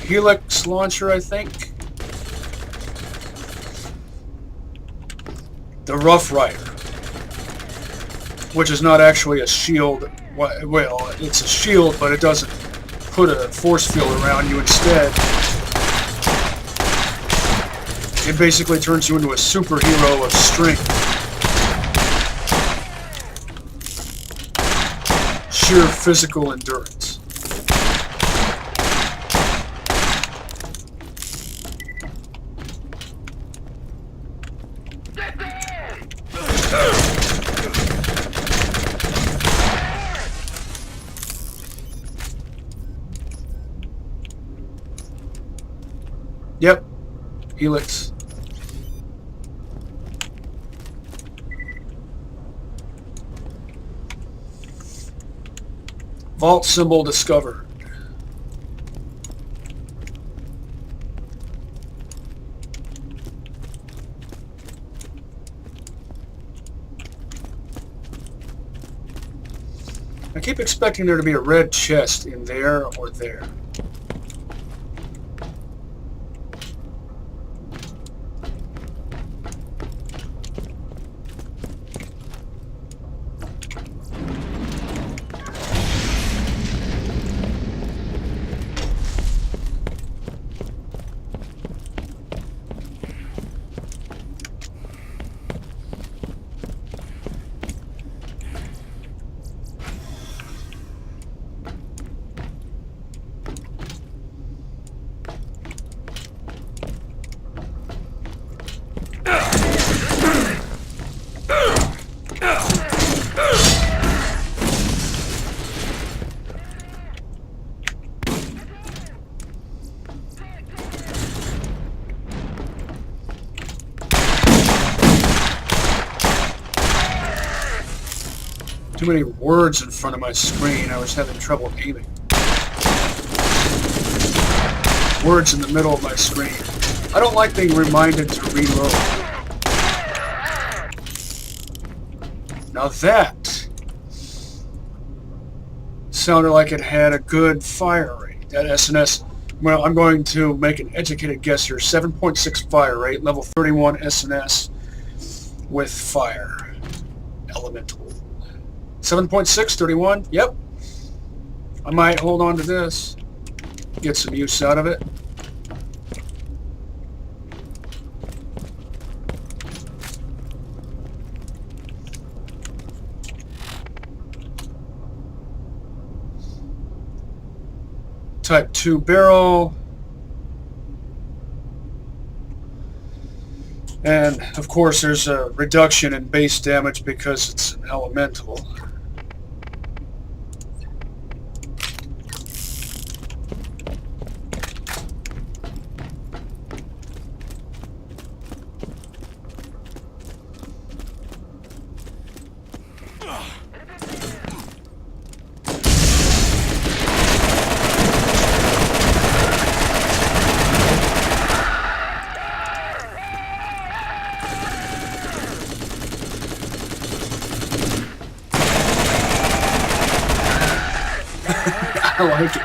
Helix launcher, I think. The Rough Rider, which is not actually a shield. Well, it's a shield, but it doesn't put a force field around you. Instead, it basically turns you into a superhero of strength. Sheer physical endurance. Yep, Helix. Vault symbol discovered. I keep expecting there to be a red chest in there or there. Too many words in front of my screen. I was having trouble aiming. Words in the middle of my screen. I don't like being reminded to reload. Now that sounded like it had a good fire rate. That SNS, well, I'm going to make an educated guess here. 7.6 fire rate, level 31 SNS with fire. Elemental. 7.6, 31, yep. I might hold on to this. Get some use out of it. Type 2 barrel. And of course there's a reduction in base damage because it's an elemental. I like it.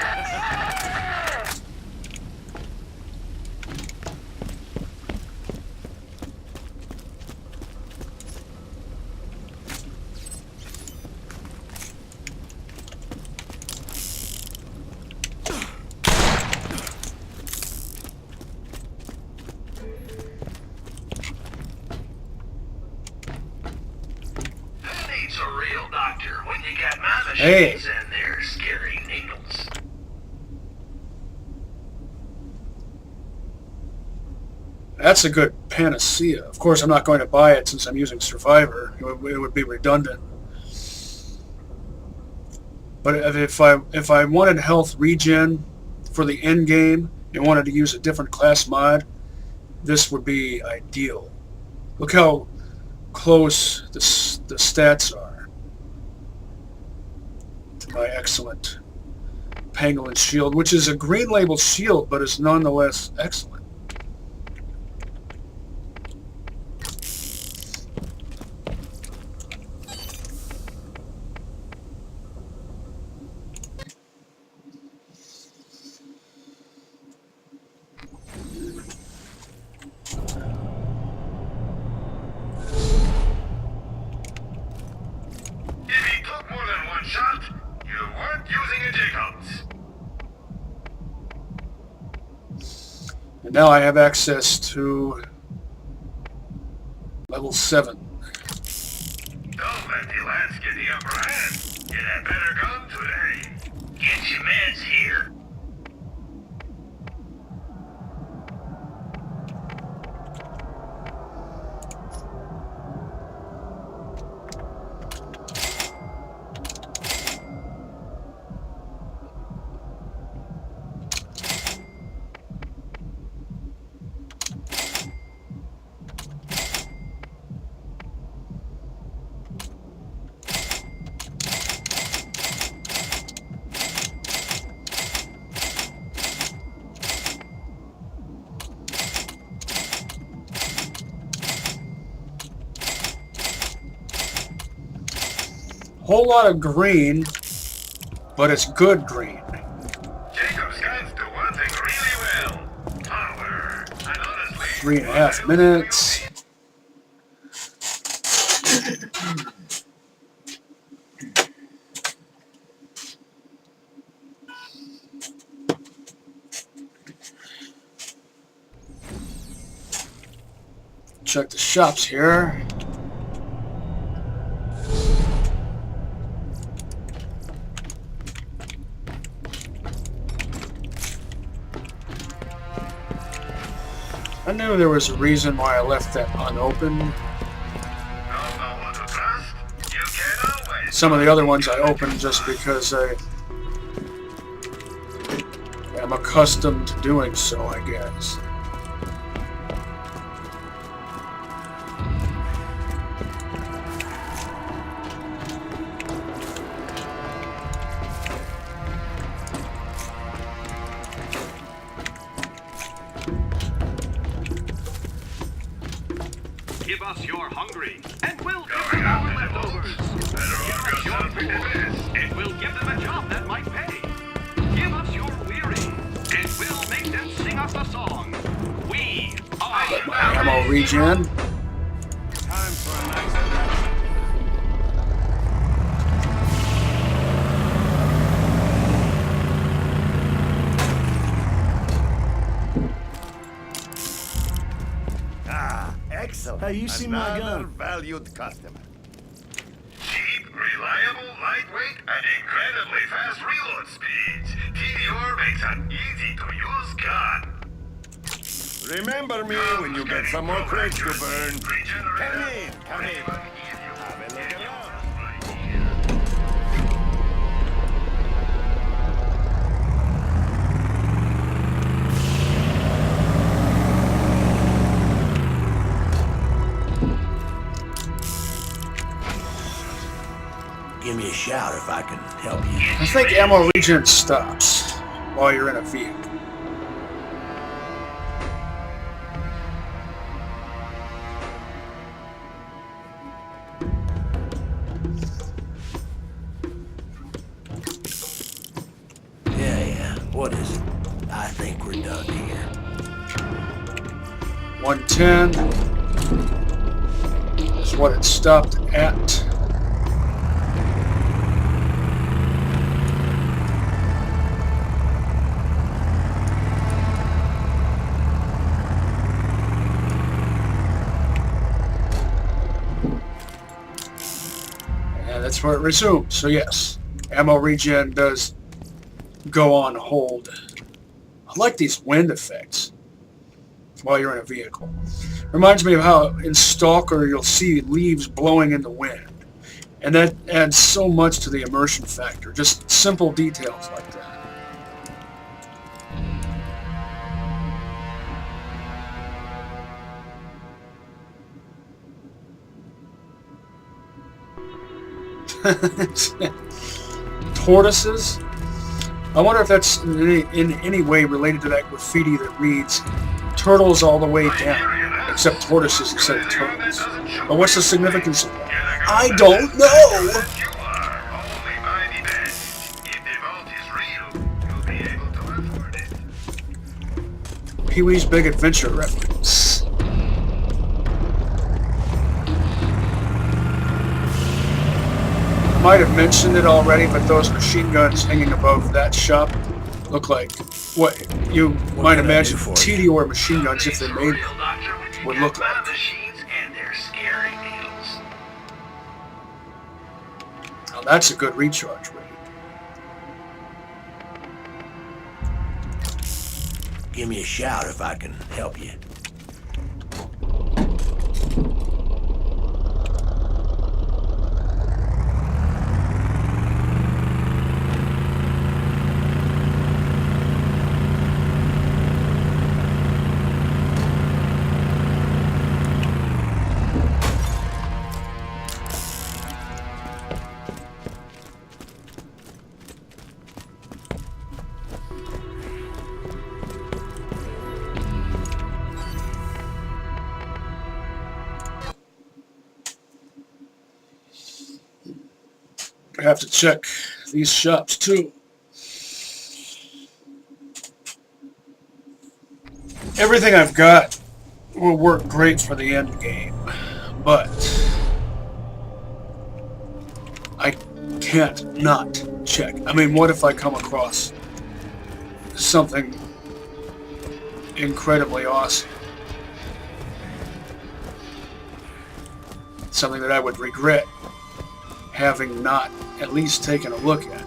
doctor when you got my Hey. machines and their scary needles. That's a good panacea. Of course, I'm not going to buy it since I'm using Survivor. It would be redundant. But if I wanted health regen for the end game and wanted to use a different class mod, this would be ideal. Look how close the stats are to my excellent Pangolin shield, which is a green label shield, but is nonetheless excellent. And now I have access to level 7. Don't let the lads get the upper hand. Get that better gun today. Get your meds here. Whole lot of green, but it's good green. Jacob's guns do one thing really well. Power. And honestly, 3.5 minutes. Check the shops here. I knew there was a reason why I left that unopened. Some of the other ones I opened just because I am accustomed to doing so, I guess. Give us your hungry, and we'll give them our leftovers. Give us your full, and we'll give them a job that might pay. Give us your weary, and we'll make them sing us a song. We are Ammo regen. Time for a nice relaxing. Excellent. Hey, you see my Another gun? valued customer. cheap, reliable, lightweight, and incredibly fast reload speeds. TDR makes an easy-to-use gun. Remember me when you get some more crates to burn. Come in, come in. Have a look around. Give me a shout if I can help you. I think ammo regen stops while you're in a vehicle. Yeah. What is it? I think we're done here. 110 is what it stopped at. that's where it resumes. So yes, ammo regen does go on hold. I like these wind effects while you're in a vehicle. Reminds me of how in Stalker you'll see leaves blowing in the wind. And that adds so much to the immersion factor. Just simple details like that. Tortoises? I wonder if that's in any way related to that graffiti that reads turtles all the way down, except tortoises instead of turtles. But what's the significance of that? I don't know! Pee-wee's Big Adventure reference. Might have mentioned it already, but those machine guns hanging above that shop look like what you might imagine TDOR machine guns, if they made them, would look like. Now that's a good recharge rate. Give me a shout if I can help you. I have to check these shops too. Everything I've got will work great for the end game, but I can't not check. I mean, what if I come across something incredibly awesome? Something that I would regret having not at least taken a look at.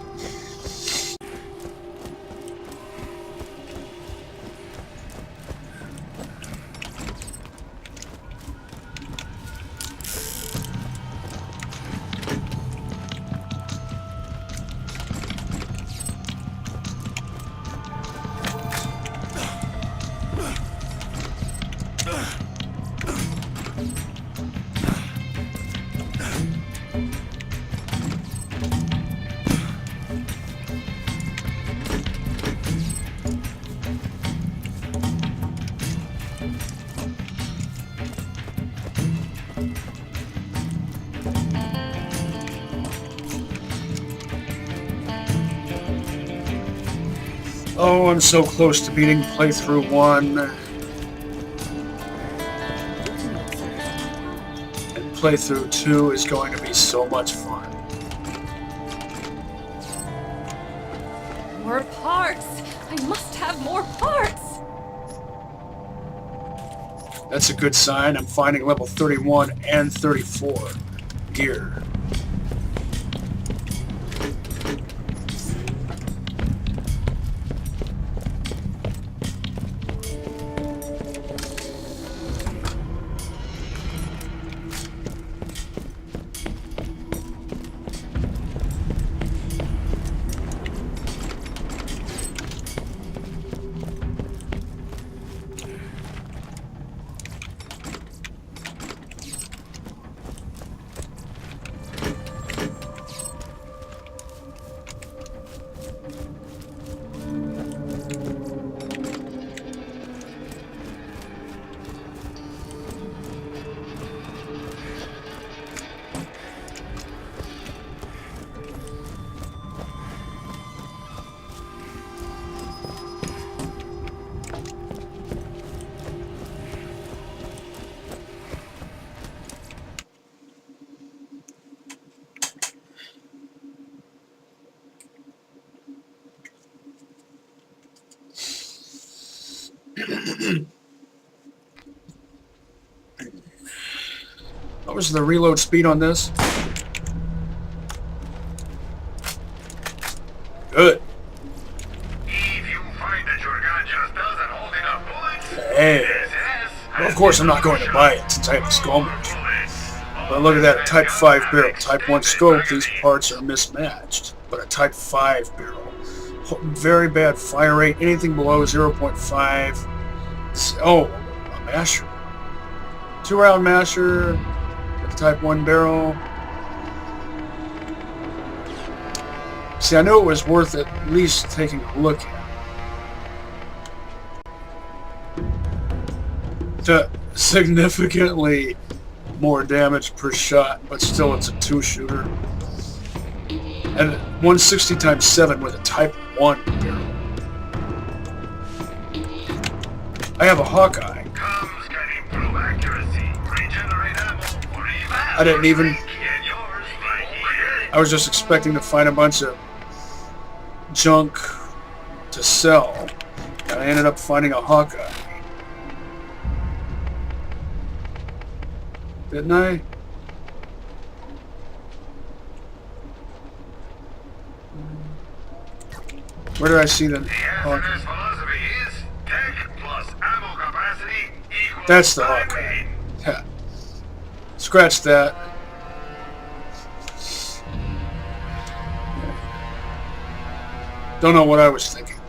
Oh, I'm so close to beating Playthru-1. And Playthru-2 is going to be so much fun. More parts! I must have more parts! That's a good sign. I'm finding level 31 and 34 gear. What was the reload speed on this? Hey. Well, of course I'm not going to buy it since I have the skull merchant. But look at that, a Type 5 barrel. Type 1 scope, these parts are mismatched. But a Type 5 barrel. Very bad fire rate, anything below 0.5. Oh, a masher. 2-round masher with a Type 1 barrel. See, I knew it was worth at least taking a look at. Significantly more damage per shot, but still it's a 2-shooter. And 160 times 7 with a Type 1 barrel. I have a Hawkeye. I didn't even... I was just expecting to find a bunch of junk to sell, and I ended up finding a Hawkeye. Didn't I? Where did I see the Hawkeye? That's the Hawkeye. Yeah. Scratch that. Don't know what I was thinking.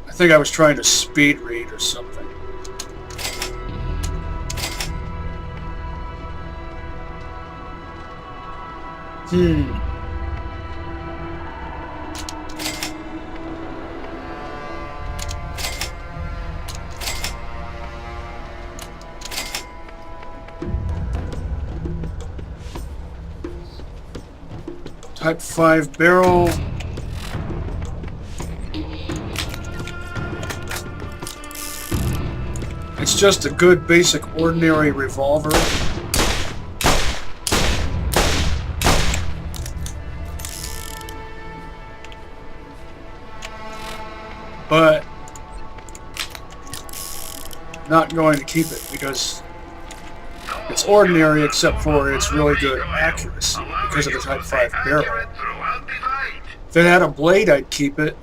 I think I was trying to speed read or something. Type 5 barrel. It's just a good basic ordinary revolver. But not going to keep it because it's ordinary except for its really good accuracy because of the Type 5 barrel. If it had a blade, I'd keep it.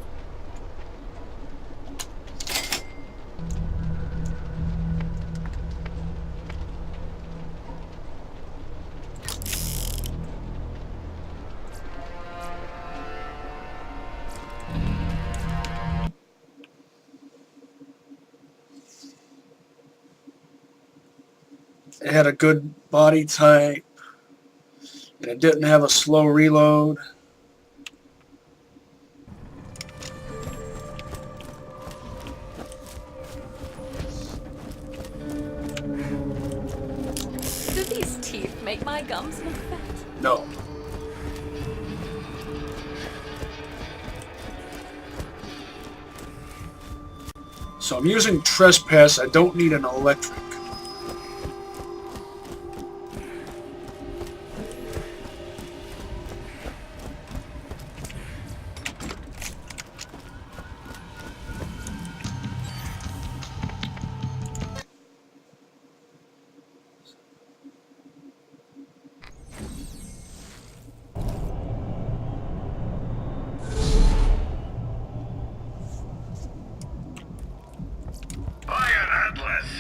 It had a good body type, and it didn't have a slow reload. Do these teeth make my gums look fat? No. So I'm using Trespass. I don't need an electric.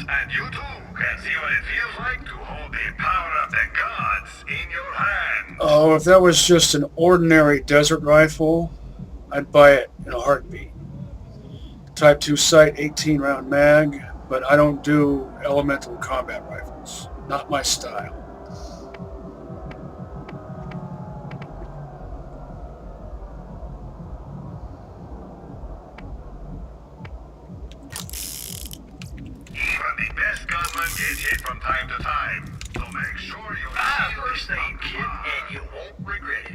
And you too can see what it feels like to hold the power of the gods in your hand. Oh, if that was just an ordinary desert rifle, I'd buy it in a heartbeat. Type 2 sight, 18-round mag, but I don't do elemental combat rifles. Not my style. Get hit from time to time, so make sure you have first aid kit and you won't regret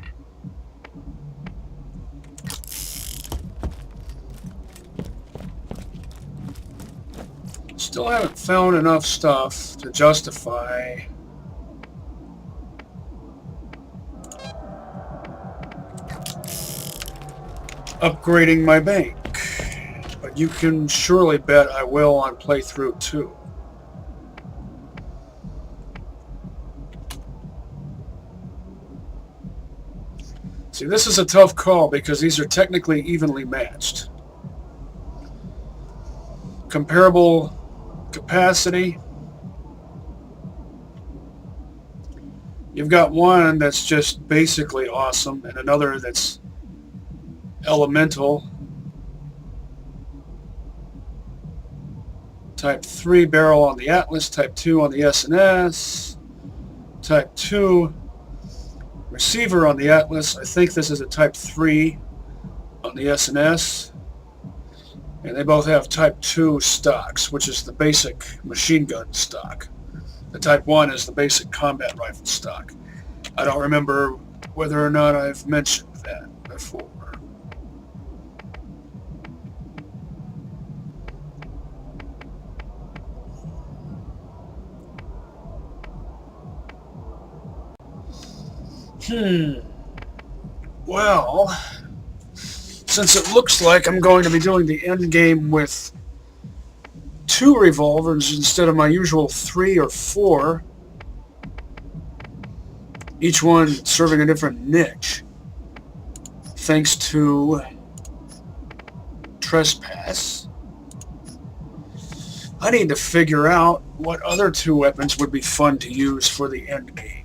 it. Still haven't found enough stuff to justify upgrading my bank, but you can surely bet I will on Playthru-2. See, this is a tough call because these are technically evenly matched. comparable capacity. You've got one that's just basically awesome and another that's elemental. Type 3 barrel on the Atlas, Type 2 on the S&S, Type 2 receiver on the Atlas. I think this is a Type 3 on the S&S. And they both have Type 2 stocks, which is the basic machine gun stock. The Type 1 is the basic combat rifle stock. I don't remember whether or not I've mentioned that before. Well, since it looks like I'm going to be doing the end game with 2 revolvers instead of my usual 3 or 4, each one serving a different niche, thanks to Trespass, I need to figure out what other 2 weapons would be fun to use for the end game.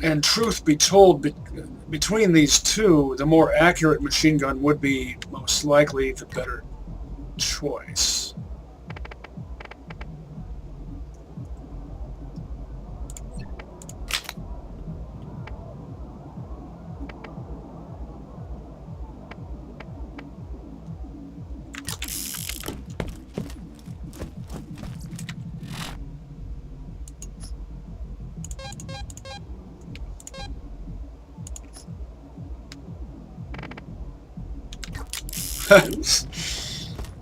And truth be told, between these 2, the more accurate machine gun would be most likely the better choice.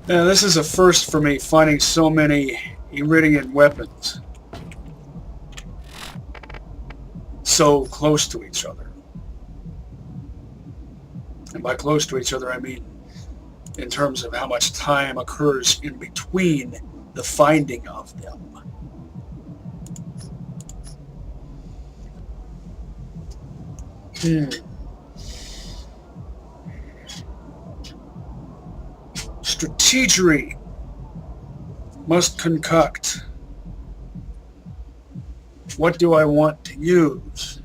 Now, this is a first for me, finding so many Iridian weapons so close to each other. And by close to each other, I mean in terms of how much time occurs in between the finding of them. Strategery must concoct. What do I want to use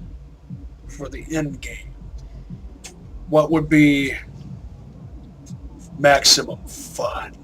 for the end game? What would be maximum fun?